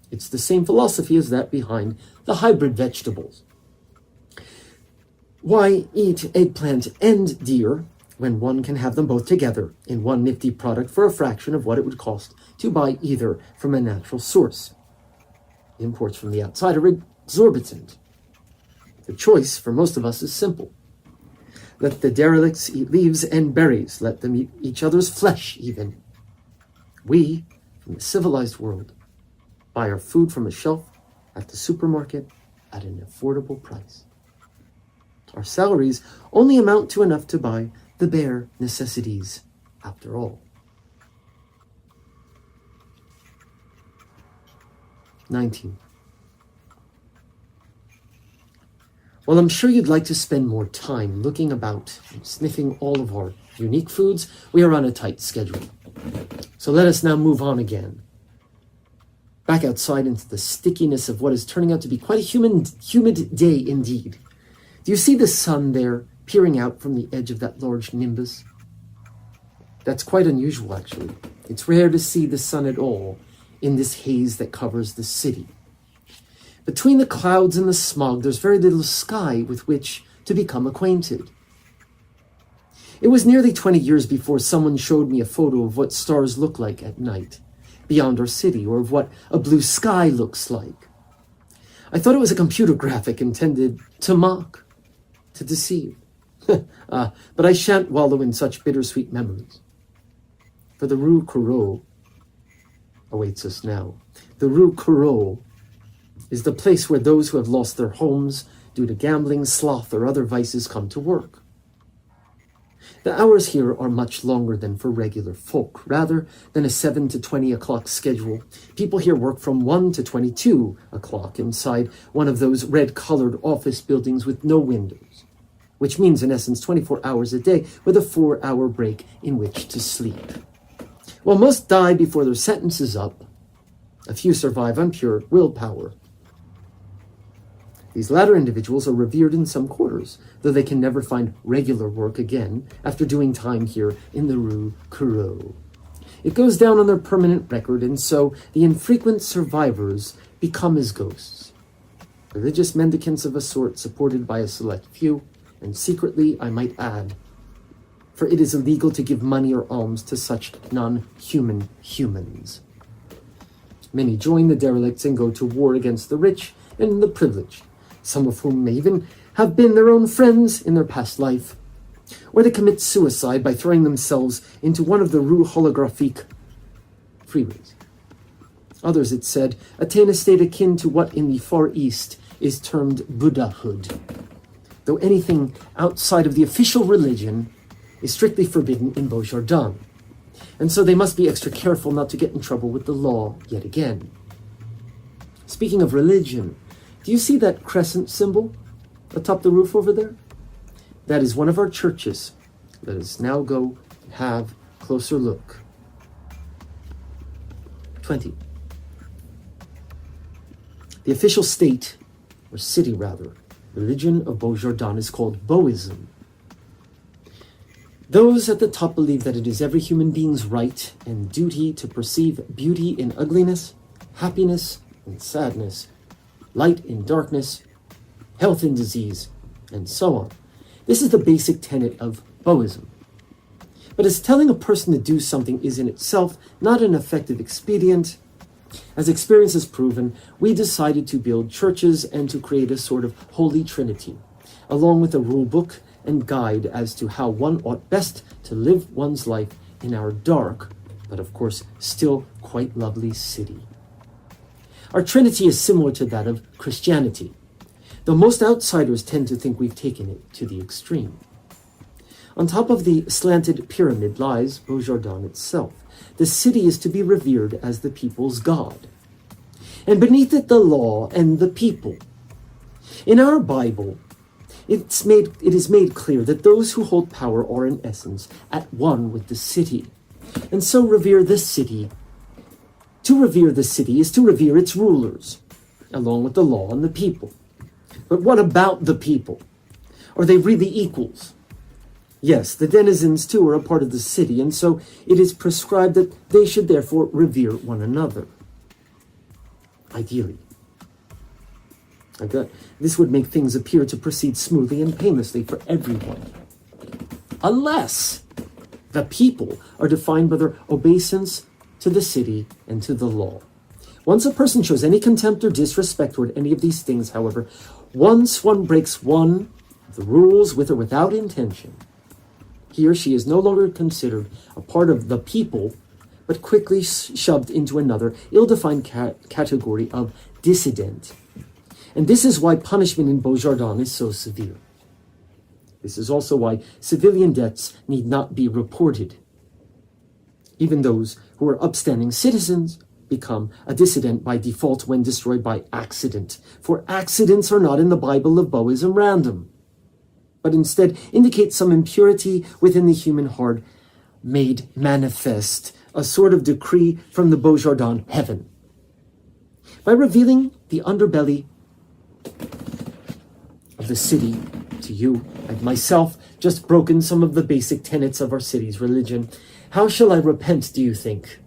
It's the same philosophy as that behind the hybrid vegetables. Why eat eggplant and deer when one can have them both together in one nifty product for a fraction of what it would cost to buy either from a natural source? Imports from the outside are exorbitant. The choice for most of us is simple. Let the derelicts eat leaves and berries. Let them eat each other's flesh even. We, from the civilized world, buy our food from a shelf at the supermarket at an affordable price. Our salaries only amount to enough to buy the bare necessities, after all. 19. Well, I'm sure you'd like to spend more time looking about and sniffing all of our unique foods. We are on a tight schedule. So let us now move on again. Back outside into the stickiness of what is turning out to be quite a humid day indeed. Do you see the sun there peering out from the edge of that large nimbus? That's quite unusual, actually. It's rare to see the sun at all in this haze that covers the city. Between the clouds and the smog, there's very little sky with which to become acquainted. It was nearly 20 years before someone showed me a photo of what stars look like at night beyond our city, or of what a blue sky looks like. I thought it was a computer graphic intended to mock, to deceive. But I shan't wallow in such bittersweet memories. For the Rue Courreau awaits us now. The Rue Courreau is the place where those who have lost their homes due to gambling, sloth, or other vices come to work. The hours here are much longer than for regular folk. Rather than a 7 to 20 o'clock schedule, people here work from 1 to 22 o'clock inside one of those red-colored office buildings with no windows, which means, in essence, 24 hours a day with a 4-hour break in which to sleep. While most die before their sentence is up, a few survive on pure willpower. These latter individuals are revered in some quarters, though they can never find regular work again after doing time here in the Rue Courreau. It goes down on their permanent record, and so the infrequent survivors become as ghosts. Religious mendicants of a sort supported by a select few, and secretly, I might add, for it is illegal to give money or alms to such non-human humans. Many join the derelicts and go to war against the rich and the privileged, some of whom may even have been their own friends in their past life, or they commit suicide by throwing themselves into one of the Rue Holographique freeways. Others, it said, attain a state akin to what in the Far East is termed Buddhahood, though anything outside of the official religion is strictly forbidden in Beaujardin, and so they must be extra careful not to get in trouble with the law yet again. Speaking of religion, do you see that crescent symbol atop the roof over there? That is one of our churches. Let us now go and have a closer look. 20. The official state, or city rather, religion of Beaujardin is called Beauism. Those at the top believe that it is every human being's right and duty to perceive beauty in ugliness, happiness in sadness, light in darkness, health in disease, and so on. This is the basic tenet of Beauism. But as telling a person to do something is in itself not an effective expedient, as experience has proven, we decided to build churches and to create a sort of holy trinity, along with a rule book and guide as to how one ought best to live one's life in our dark, but of course still quite lovely city. Our trinity is similar to that of Christianity, though most outsiders tend to think we've taken it to the extreme. On top of the slanted pyramid lies Beaujardin itself. The city is to be revered as the people's God, and beneath it the law and the people. In our Bible, it is made clear that those who hold power are in essence at one with the city, and so revere the city. To revere the city is to revere its rulers, along with the law and the people. But what about the people? Are they really equals? Yes, the denizens too are a part of the city, and so it is prescribed that they should therefore revere one another. Ideally. This would make things appear to proceed smoothly and painlessly for everyone. Unless the people are defined by their obeisance to the city and to the law. Once a person shows any contempt or disrespect toward any of these things, however, once one breaks one of the rules with or without intention, he or she is no longer considered a part of the people, but quickly shoved into another ill-defined category of dissident. And this is why punishment in Beaujardin is so severe. This is also why civilian debts need not be reported. Even those who are upstanding citizens become a dissident by default when destroyed by accident. For accidents are not in the Bible of Boism random, but instead indicate some impurity within the human heart made manifest, a sort of decree from the Beaujardin heaven. By revealing the underbelly of the city to you, I've myself just broken some of the basic tenets of our city's religion. How shall I repent, do you think?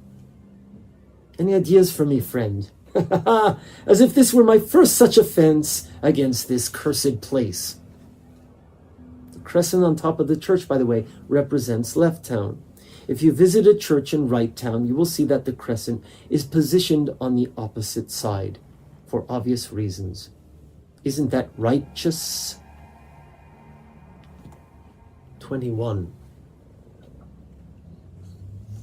Any ideas for me, friend? As if this were my first such offense against this cursed place. The crescent on top of the church, by the way, represents Left Town. If you visit a church in Right Town, you will see that the crescent is positioned on the opposite side, for obvious reasons. Isn't that righteous? 21.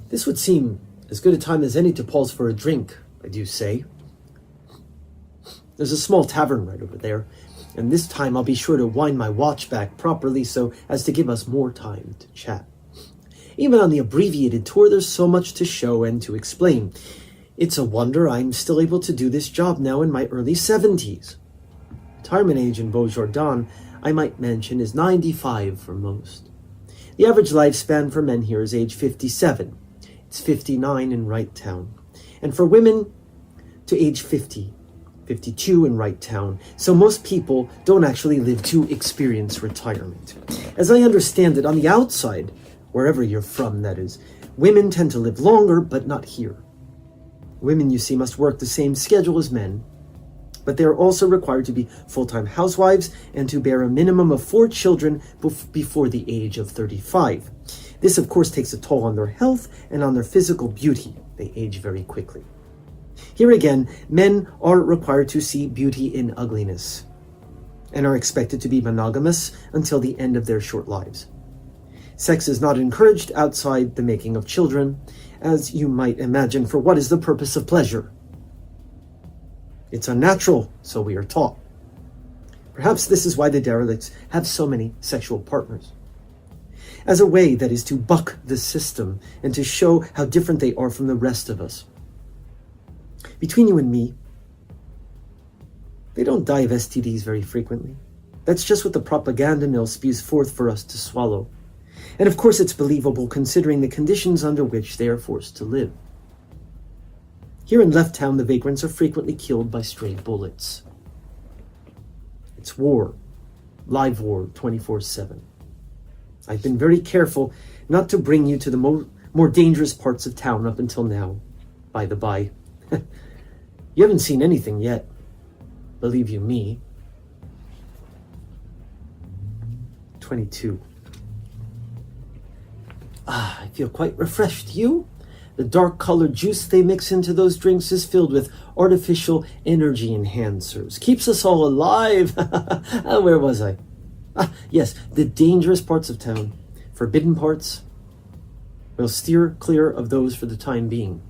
This would seem as good a time as any to pause for a drink, I do say. There's a small tavern right over there, and this time I'll be sure to wind my watch back properly so as to give us more time to chat. Even on the abbreviated tour, there's so much to show and to explain. It's a wonder I'm still able to do this job now in my early 70s. Retirement age in Beaujardin, I might mention, is 95 for most. The average lifespan for men here is age 57. It's 59 in Right Town. And for women, to age 50, 52 in Right Town. So most people don't actually live to experience retirement. As I understand it, on the outside, wherever you're from, that is, women tend to live longer, but not here. Women, you see, must work the same schedule as men, but they are also required to be full-time housewives and to bear a minimum of 4 children before the age of 35. This, of course, takes a toll on their health and on their physical beauty. They age very quickly. Here again, men are required to see beauty in ugliness and are expected to be monogamous until the end of their short lives. Sex is not encouraged outside the making of children, as you might imagine, for what is the purpose of pleasure? It's unnatural, so we are taught. Perhaps this is why the Derelicts have so many sexual partners. As a way, that is, to buck the system and to show how different they are from the rest of us. Between you and me, they don't die of STDs very frequently. That's just what the propaganda mill spews forth for us to swallow. And of course it's believable considering the conditions under which they are forced to live. Here in Left Town, the vagrants are frequently killed by stray bullets. It's war, live war, 24/7. I've been very careful not to bring you to the more dangerous parts of town up until now, by the by. You haven't seen anything yet, believe you me. 22. I feel quite refreshed. You? The dark-colored juice they mix into those drinks is filled with artificial energy enhancers. Keeps us all alive. Where was I? Yes, the dangerous parts of town. Forbidden parts. We'll steer clear of those for the time being.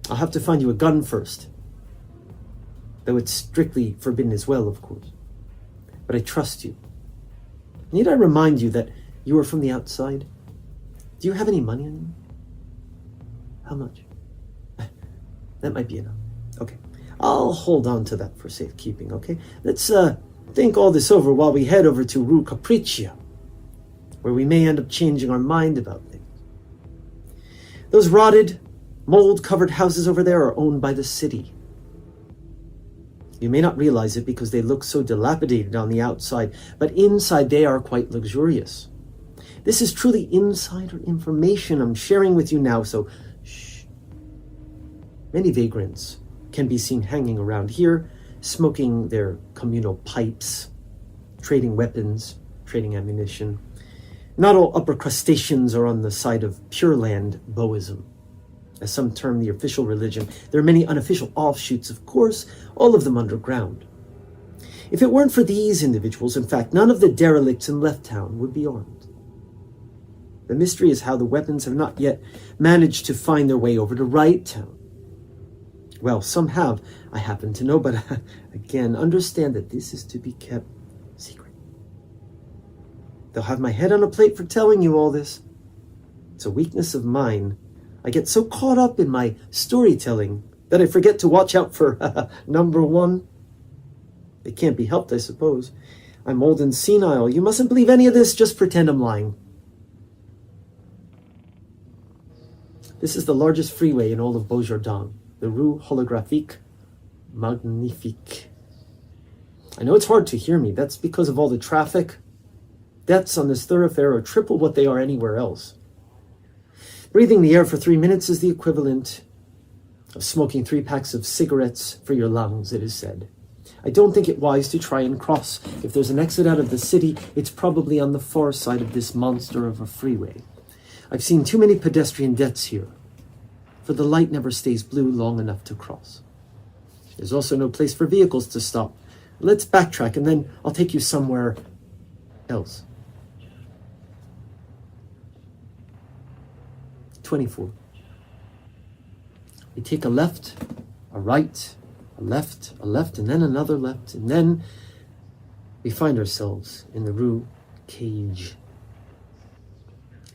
I'll have to find you a gun first. Though it's strictly forbidden as well, of course. But I trust you. Need I remind you that you are from the outside? Do you have any money on you? How much? That might be enough. Okay. I'll hold on to that for safekeeping, okay? Let's Think all this over while we head over to Rue Capriccia, where we may end up changing our mind about things. Those rotted, mold-covered houses over there are owned by the city. You may not realize it because they look so dilapidated on the outside, but inside they are quite luxurious. This is truly insider information I'm sharing with you now, so shh. Many vagrants can be seen hanging around here, smoking their communal pipes, trading weapons, trading ammunition. Not all upper crustaceans are on the side of Pure Land Boism, as some term the official religion. There are many unofficial offshoots, of course, all of them underground. If it weren't for these individuals, in fact, none of the derelicts in Left Town would be armed. The mystery is how the weapons have not yet managed to find their way over to Right Town. Well, some have, I happen to know, but again, understand that this is to be kept secret. They'll have my head on a plate for telling you all this. It's a weakness of mine. I get so caught up in my storytelling that I forget to watch out for number one. It can't be helped, I suppose. I'm old and senile. You mustn't believe any of this. Just pretend I'm lying. This is the largest freeway in all of Beaujardin, the Rue Holographique Magnifique. I know it's hard to hear me. That's because of all the traffic. Deaths on this thoroughfare are triple what they are anywhere else. Breathing the air for 3 minutes is the equivalent of smoking 3 packs of cigarettes for your lungs, it is said. I don't think it wise to try and cross. If there's an exit out of the city, it's probably on the far side of this monster of a freeway. I've seen too many pedestrian deaths here, for the light never stays blue long enough to cross. There's also no place for vehicles to stop. Let's backtrack, and then I'll take you somewhere else. 24. We take a left, a right, a left, and then another left, and then we find ourselves in the Rue Cage.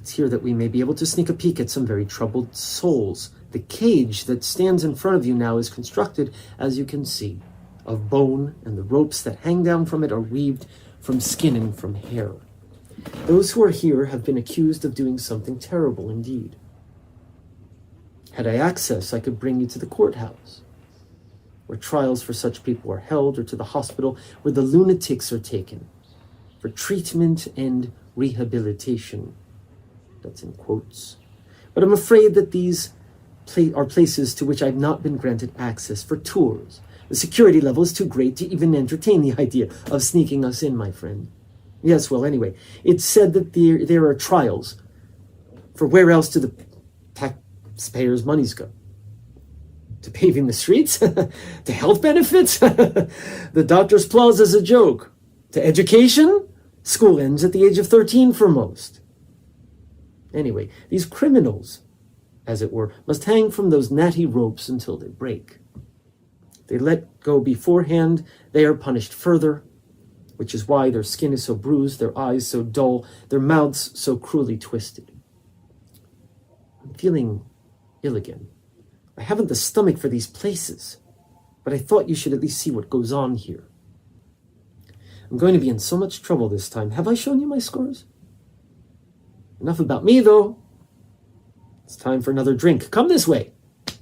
It's here that we may be able to sneak a peek at some very troubled souls. The cage that stands in front of you now is constructed, as you can see, of bone, and the ropes that hang down from it are weaved from skin and from hair. Those who are here have been accused of doing something terrible indeed. Had I access, I could bring you to the courthouse, where trials for such people are held, or to the hospital where the lunatics are taken for treatment and rehabilitation. That's in quotes. But I'm afraid that these are places to which I've not been granted access for tours. The security level is too great to even entertain the idea of sneaking us in, my friend. Yes, well, anyway, it's said that there are trials. For where else do the taxpayers' monies go? To paving the streets? To health benefits? The doctor's plaza's a joke. To education? School ends at the age of 13 for most. Anyway, these criminals, as it were, must hang from those natty ropes until they break. If they let go beforehand, they are punished further, which is why their skin is so bruised, their eyes so dull, their mouths so cruelly twisted. I'm feeling ill again. I haven't the stomach for these places, but I thought you should at least see what goes on here. I'm going to be in so much trouble this time. Have I shown you my scars? Enough about me, though. It's time for another drink. Come this way.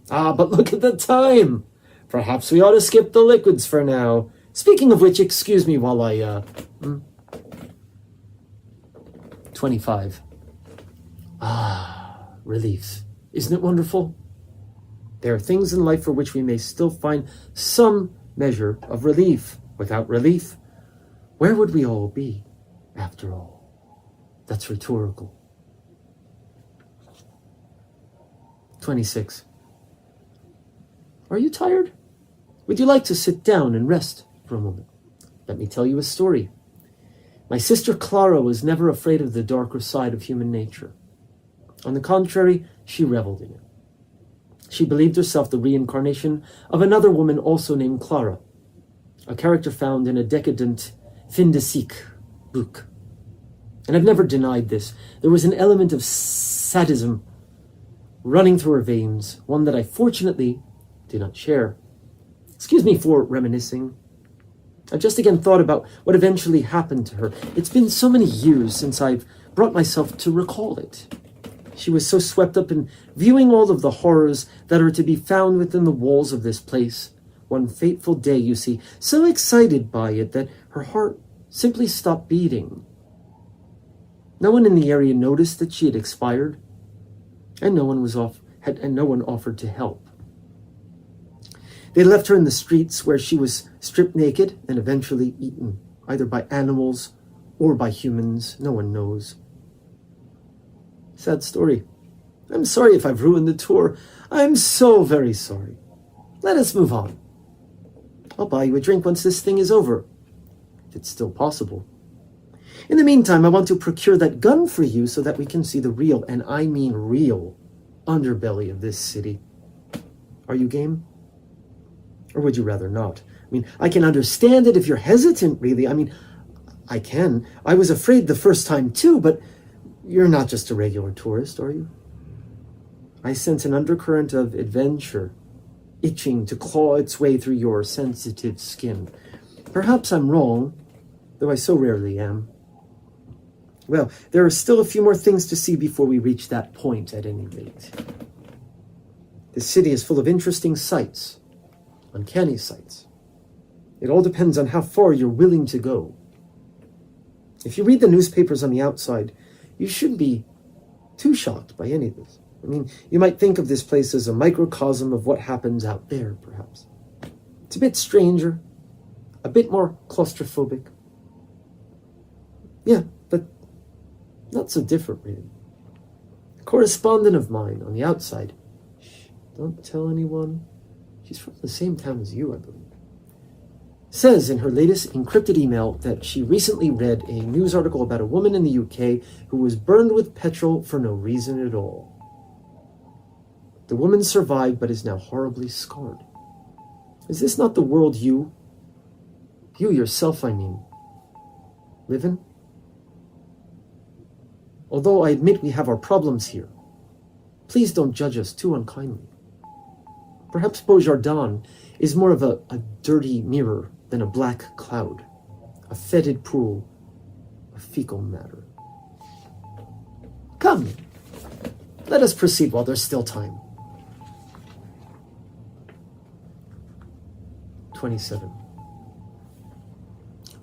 But look at the time. Perhaps we ought to skip the liquids for now. Speaking of which, excuse me while I, 25. Relief. Isn't it wonderful? There are things in life for which we may still find some measure of relief. Without relief, where would we all be, after all? That's rhetorical. 26. Are you tired? Would you like to sit down and rest for a moment? Let me tell you a story. My sister Clara was never afraid of the darker side of human nature. On the contrary, she reveled in it. She believed herself the reincarnation of another woman also named Clara, a character found in a decadent fin de siècle book. And I've never denied this. There was an element of sadism running through her veins, one that I fortunately did not share. Excuse me for reminiscing. I've just again thought about what eventually happened to her. It's been so many years since I've brought myself to recall it. She was so swept up in viewing all of the horrors that are to be found within the walls of this place. One fateful day, you see, so excited by it that her heart simply stopped beating. No one in the area noticed that she had expired, and no one offered to help. They left her in the streets where she was stripped naked and eventually eaten, either by animals or by humans. No one knows. Sad story. I'm sorry if I've ruined the tour. I'm so very sorry. Let us move on. I'll buy you a drink once this thing is over, if it's still possible. In the meantime, I want to procure that gun for you so that we can see the real, and I mean real, underbelly of this city. Are you game? Or would you rather not? I mean, I can understand it if you're hesitant, really. I mean, I can. I was afraid the first time too, but you're not just a regular tourist, are you? I sense an undercurrent of adventure, itching to claw its way through your sensitive skin. Perhaps I'm wrong, though I so rarely am. Well, there are still a few more things to see before we reach that point, at any rate. This city is full of interesting sights, uncanny sights. It all depends on how far you're willing to go. If you read the newspapers on the outside, you shouldn't be too shocked by any of this. I mean, you might think of this place as a microcosm of what happens out there, perhaps. It's a bit stranger, a bit more claustrophobic. Yeah, but not so different, really. A correspondent of mine on the outside, shh, don't tell anyone, she's from the same town as you, I believe, says in her latest encrypted email that she recently read a news article about a woman in the UK who was burned with petrol for no reason at all. The woman survived but is now horribly scarred. Is this not the world you yourself, I mean, live in? Although I admit we have our problems here, please don't judge us too unkindly. Perhaps Beaujardin is more of a dirty mirror than a black cloud, a fetid pool of fecal matter. Come, let us proceed while there's still time. 27.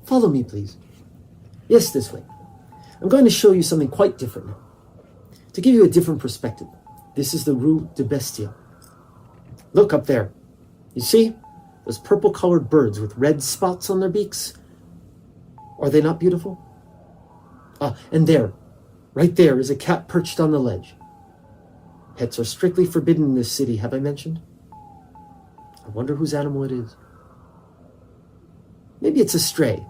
Follow me, please. Yes, this way. I'm going to show you something quite different now. To give you a different perspective, this is the Rue de Bestia. Look up there. You see? Those purple-colored birds with red spots on their beaks. Are they not beautiful? And there, right there, is a cat perched on the ledge. Pets are strictly forbidden in this city, have I mentioned? I wonder whose animal it is. Maybe it's a stray.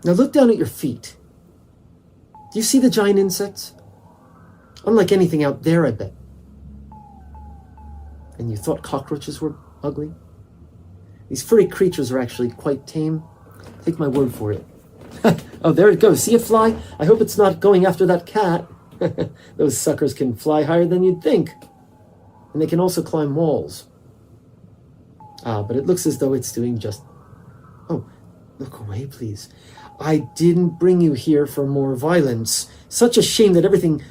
Now look down at your feet. Do you see the giant insects? Unlike anything out there, I bet. And you thought cockroaches were ugly? These furry creatures are actually quite tame. Take my word for it. Oh, there it goes. See a fly? I hope it's not going after that cat. Those suckers can fly higher than you'd think. And they can also climb walls. But it looks as though it's doing just... Oh, look away, please. I didn't bring you here for more violence. Such a shame that everything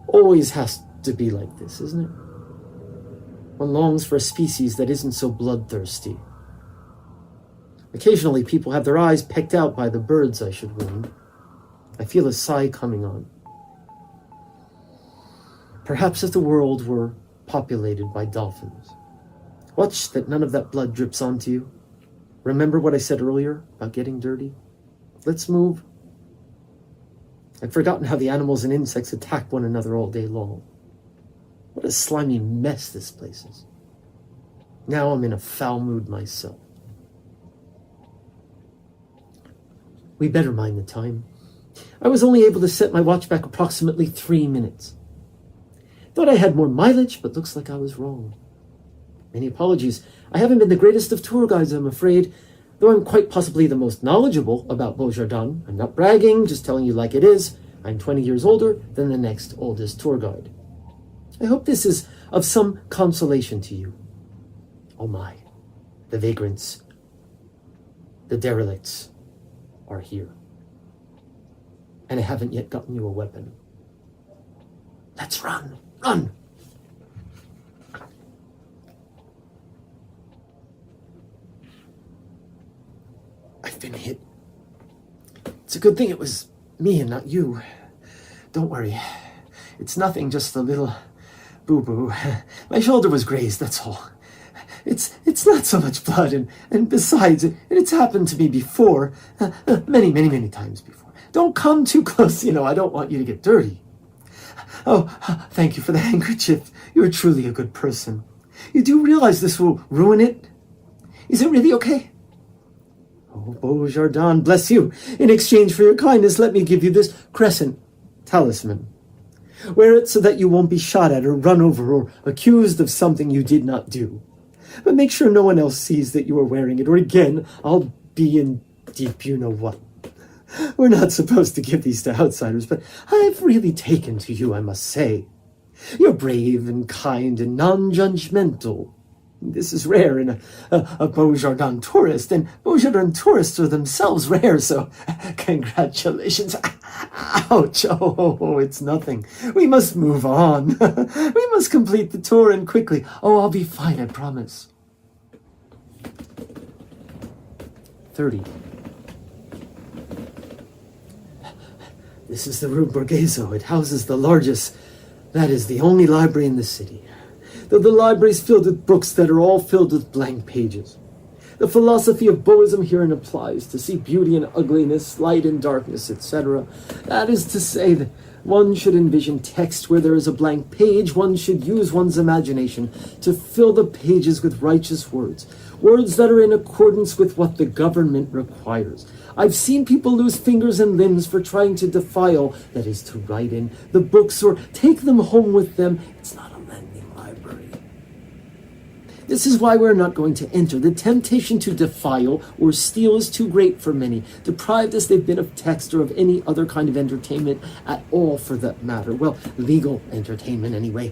always has to be like this, isn't it? One longs for a species that isn't so bloodthirsty. Occasionally, people have their eyes pecked out by the birds I should wound. I feel a sigh coming on. Perhaps if the world were populated by dolphins. Watch that none of that blood drips onto you. Remember what I said earlier about getting dirty? Let's move. I'd forgotten how the animals and insects attack one another all day long. What a slimy mess this place is. Now I'm in a foul mood myself. We better mind the time. I was only able to set my watch back approximately 3 minutes. Thought I had more mileage, but looks like I was wrong. Many apologies. I haven't been the greatest of tour guides, I'm afraid, though I'm quite possibly the most knowledgeable about Beaujardin. I'm not bragging, just telling you like it is. I'm 20 years older than the next oldest tour guide. I hope this is of some consolation to you. Oh my, the vagrants. The Derelicts are here. And I haven't yet gotten you a weapon. Let's run! Run! I've been hit. It's a good thing it was me and not you. Don't worry. It's nothing, just a little boo-boo. My shoulder was grazed, that's all. It's not so much blood, and besides, it's happened to me before. Many times before. Don't come too close, I don't want you to get dirty. Oh, thank you for the handkerchief. You're truly a good person. You do realize this will ruin it? Is it really okay? Oh, Beaujardin, bless you. In exchange for your kindness, let me give you this crescent talisman. Wear it so that you won't be shot at or run over or accused of something you did not do. But make sure no one else sees that you are wearing it, or again, I'll be in deep you-know-what. We're not supposed to give these to outsiders, but I've really taken to you, I must say. You're brave and kind and non-judgmental. This is rare in a Beaujardin tourist, and Beaujardin tourists are themselves rare, so congratulations. Ouch, oh, it's nothing. We must move on. We must complete the tour, and quickly. Oh, I'll be fine, I promise. 30. This is the Rue Borghese. It houses the largest, that is, the only library in the city. Though the library is filled with books that are all filled with blank pages. The philosophy of Boism herein applies to see beauty and ugliness, light and darkness, etc. That is to say that one should envision text where there is a blank page. One should use one's imagination to fill the pages with righteous words. Words that are in accordance with what the government requires. I've seen people lose fingers and limbs for trying to defile, that is to write in, the books or take them home with them. It's not a lending library. This is why we're not going to enter. The temptation to defile or steal is too great for many, deprived as they've been of text or of any other kind of entertainment at all for that matter. Well, legal entertainment anyway.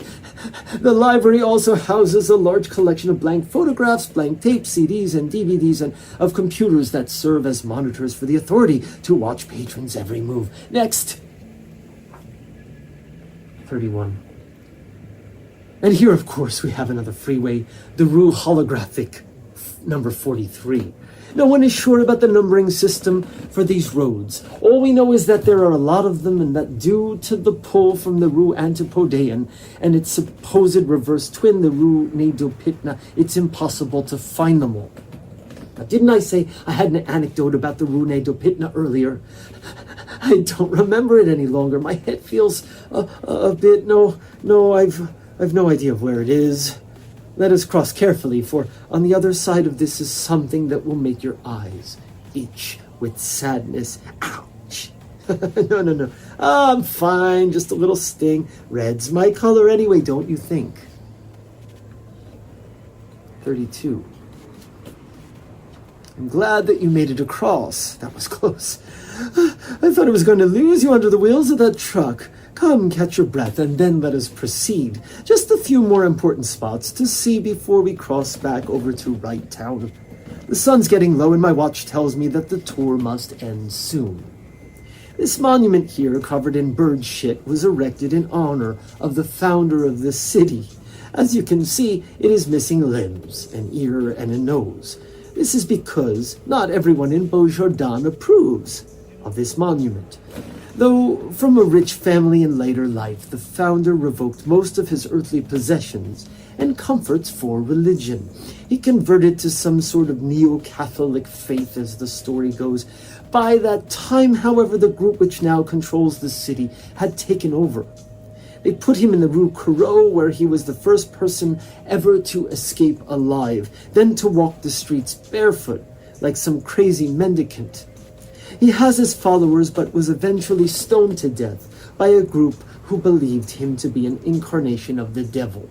The library also houses a large collection of blank photographs, blank tapes, CDs, and DVDs, and of computers that serve as monitors for the authority to watch patrons' every move. Next. 31. And here, of course, we have another freeway, the Rue Holographic, number 43. No one is sure about the numbering system for these roads. All we know is that there are a lot of them, and that due to the pull from the Rue Antipodean and its supposed reverse twin, the Rue Nedopitna, it's impossible to find them all. Now, didn't I say I had an anecdote about the Rue Nedopitna earlier? I don't remember it any longer. My head feels a bit... No, I've no idea of where it is. Let us cross carefully, for on the other side of this is something that will make your eyes itch with sadness. Ouch! No. I'm fine, just a little sting. Red's my color anyway, don't you think? 32. I'm glad that you made it across. That was close. I thought I was going to lose you under the wheels of that truck. Come, catch your breath, and then let us proceed. Just a few more important spots to see before we cross back over to Wright Town. The sun's getting low, and my watch tells me that the tour must end soon. This monument here, covered in bird shit, was erected in honor of the founder of this city. As you can see, it is missing limbs, an ear, and a nose. This is because not everyone in Beaujardin approves of this monument. Though from a rich family in later life, the founder revoked most of his earthly possessions and comforts for religion. He converted to some sort of neo-Catholic faith, as the story goes. By that time, however, the group which now controls the city had taken over. They put him in the Rue Corot, where he was the first person ever to escape alive, then to walk the streets barefoot, like some crazy mendicant. He has his followers, but was eventually stoned to death by a group who believed him to be an incarnation of the devil.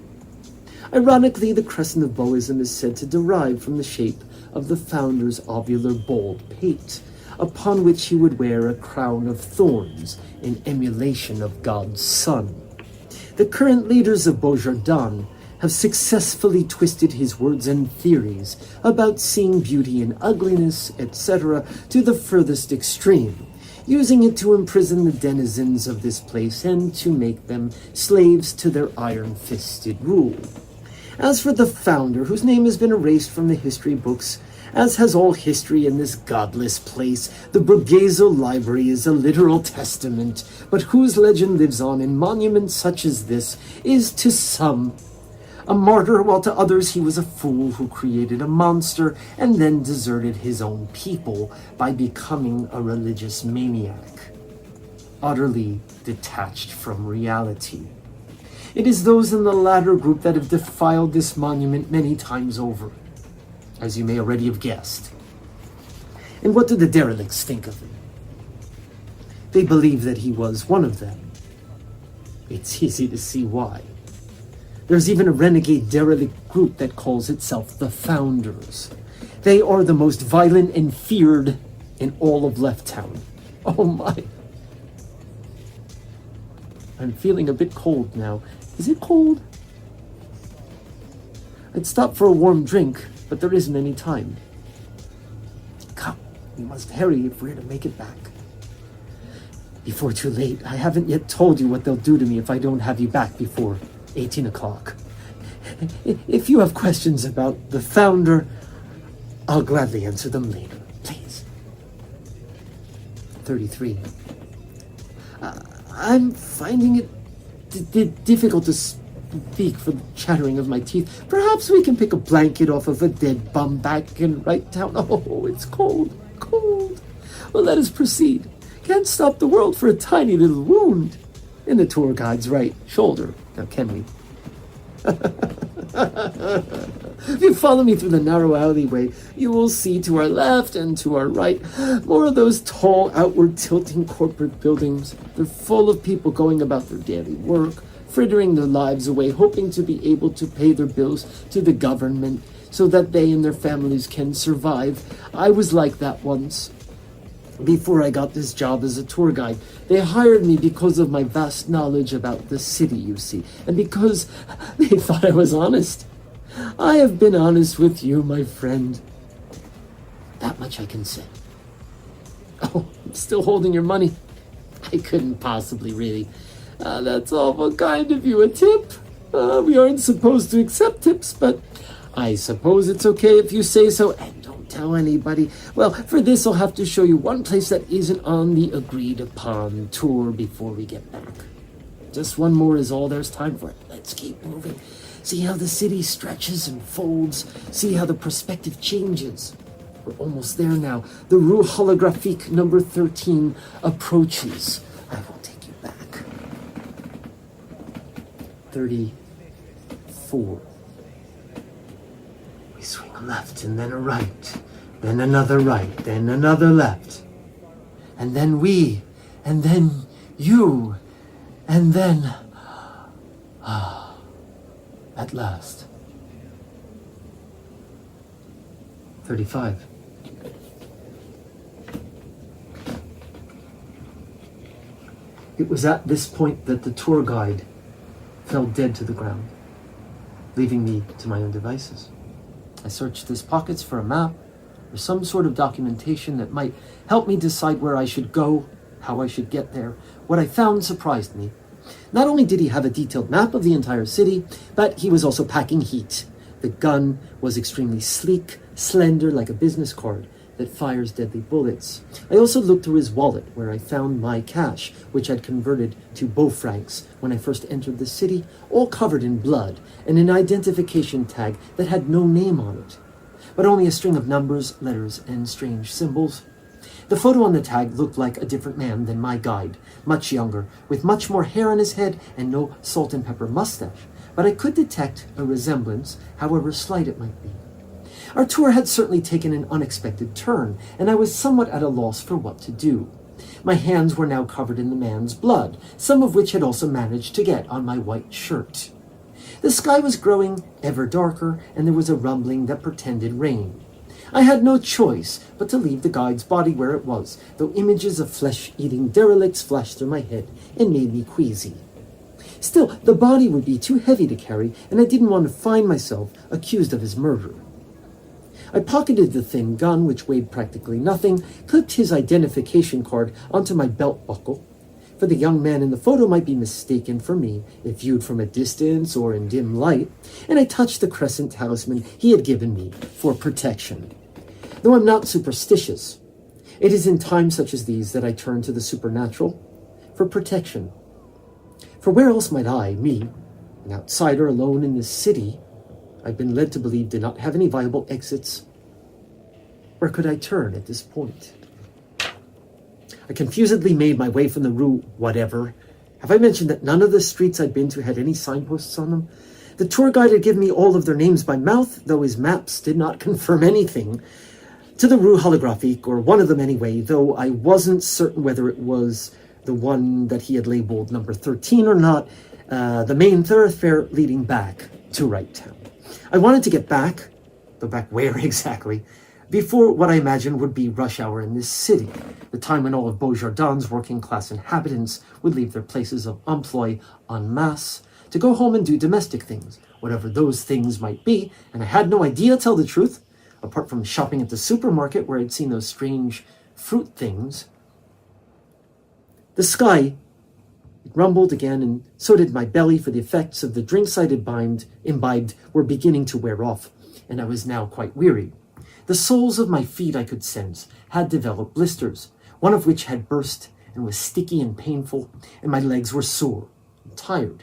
Ironically, the crescent of Boism is said to derive from the shape of the founder's ovular bald pate, upon which he would wear a crown of thorns in emulation of God's son. The current leaders of Beaujardin, have successfully twisted his words and theories about seeing beauty in ugliness, etc., to the furthest extreme, using it to imprison the denizens of this place and to make them slaves to their iron-fisted rule. As for the founder, whose name has been erased from the history books, as has all history in this godless place, the Borghese Library is a literal testament, but whose legend lives on in monuments such as this, is to some a martyr, while to others he was a fool who created a monster and then deserted his own people by becoming a religious maniac, utterly detached from reality. It is those in the latter group that have defiled this monument many times over, as you may already have guessed. And what do the Derelicts think of him? They believe that he was one of them. It's easy to see why. There's even a renegade derelict group that calls itself the Founders. They are the most violent and feared in all of Left Town. Oh my. I'm feeling a bit cold now. Is it cold? I'd stop for a warm drink, but there isn't any time. Come, we must hurry if we're to make it back. Before too late, I haven't yet told you what they'll do to me if I don't have you back before 18 o'clock. If you have questions about the Founder, I'll gladly answer them later, please. 33. I'm finding it difficult to speak for the chattering of my teeth. Perhaps we can pick a blanket off of a dead bum back in right town. Oh, it's cold, cold. Well, let us proceed. Can't stop the world for a tiny little wound in the tour guide's right shoulder. Now, can we? If you follow me through the narrow alleyway, you will see to our left and to our right more of those tall, outward tilting corporate buildings. They're full of people going about their daily work, frittering their lives away, hoping to be able to pay their bills to the government so that they and their families can survive. I was like that once. Before I got this job as a tour guide, they hired me because of my vast knowledge about the city, you see, and because they thought I was honest. I have been honest with you, my friend. That much I can say. Oh, I'm still holding your money. I couldn't possibly, really. That's awful kind of you. A tip? We aren't supposed to accept tips, but I suppose it's okay if you say so, and don't tell anybody. Well, for this I'll have to show you one place that isn't on the agreed upon tour before we get back. Just one more is all there's time for. Let's keep moving. See how the city stretches and folds. See how the perspective changes. We're almost there now. The Rue Holographique number 13 approaches. I will take you back. 34. We swing a left and then a right, then another right, then another left. And then we, and then you, and then... at last. 35. It was at this point that the tour guide fell dead to the ground, leaving me to my own devices. I searched his pockets for a map or some sort of documentation that might help me decide where I should go, how I should get there. What I found surprised me. Not only did he have a detailed map of the entire city, but he was also packing heat. The gun was extremely sleek, slender, like a business card that fires deadly bullets. I also looked through his wallet, where I found my cash, which I'd converted to Beau francs when I first entered the city, all covered in blood, and an identification tag that had no name on it, but only a string of numbers, letters, and strange symbols. The photo on the tag looked like a different man than my guide, much younger, with much more hair on his head and no salt and pepper mustache, but I could detect a resemblance, however slight it might be. Our tour had certainly taken an unexpected turn, and I was somewhat at a loss for what to do. My hands were now covered in the man's blood, some of which had also managed to get on my white shirt. The sky was growing ever darker, and there was a rumbling that portended rain. I had no choice but to leave the guide's body where it was, though images of flesh-eating derelicts flashed through my head and made me queasy. Still, the body would be too heavy to carry, and I didn't want to find myself accused of his murder. I pocketed the thin gun, which weighed practically nothing, clipped his identification card onto my belt buckle, for the young man in the photo might be mistaken for me if viewed from a distance or in dim light, and I touched the crescent talisman he had given me for protection. Though I'm not superstitious, it is in times such as these that I turn to the supernatural for protection. For where else might I, me, an outsider alone in this city I've been led to believe did not have any viable exits, where could I turn at this point? I confusedly made my way from the Rue whatever. Have I mentioned that none of the streets I'd been to had any signposts on them? The tour guide had given me all of their names by mouth, though his maps did not confirm anything. To the Rue Holographique, or one of them anyway, though I wasn't certain whether it was the one that he had labeled number 13 or not, the main thoroughfare leading back to Right Town. I wanted to get back, though back where exactly, before what I imagined would be rush hour in this city, the time when all of Beaujardin's working-class inhabitants would leave their places of emploi en masse to go home and do domestic things, whatever those things might be, and I had no idea, to tell the truth, apart from shopping at the supermarket where I'd seen those strange fruit things. The sky, it rumbled again, and so did my belly, for the effects of the drinks I'd imbibed were beginning to wear off, and I was now quite weary. The soles of my feet, I could sense, had developed blisters, one of which had burst and was sticky and painful, and my legs were sore and tired.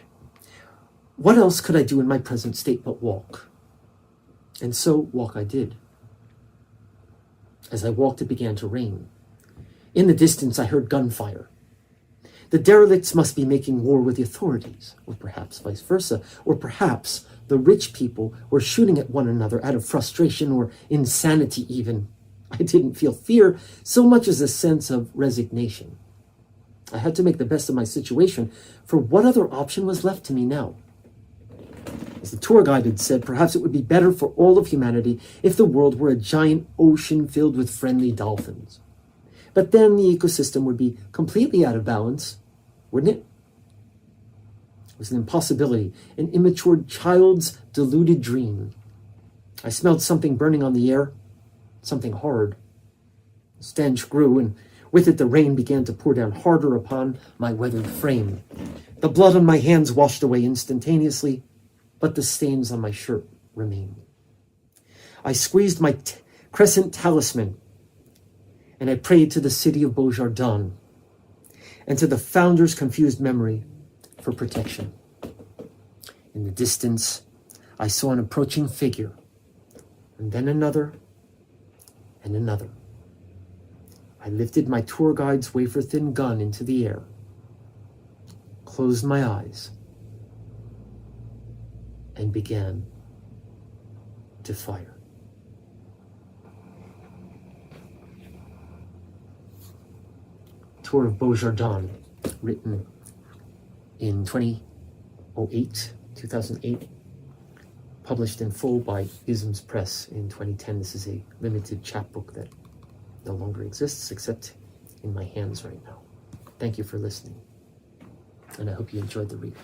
What else could I do in my present state but walk? And so walk I did. As I walked, it began to rain. In the distance, I heard gunfire. The derelicts must be making war with the authorities, or perhaps vice versa, or perhaps the rich people were shooting at one another out of frustration or insanity even. I didn't feel fear so much as a sense of resignation. I had to make the best of my situation, for what other option was left to me now? As the tour guide had said, perhaps it would be better for all of humanity if the world were a giant ocean filled with friendly dolphins. But then the ecosystem would be completely out of balance, wouldn't it? It was an impossibility, an immature child's deluded dream. I smelled something burning on the air, something hard. The stench grew, and with it the rain began to pour down harder upon my weathered frame. The blood on my hands washed away instantaneously, but the stains on my shirt remained. I squeezed my crescent talisman, and I prayed to the city of Beaujardin and to the founder's confused memory for protection. In the distance, I saw an approaching figure, and then another, and another. I lifted my tour guide's wafer-thin gun into the air, closed my eyes, and began to fire. Tour of Beaujardin, written in 2008, published in full by Isms Press in 2010. This is a limited chapbook that no longer exists except in my hands right now. Thank you for listening, and I hope you enjoyed the read.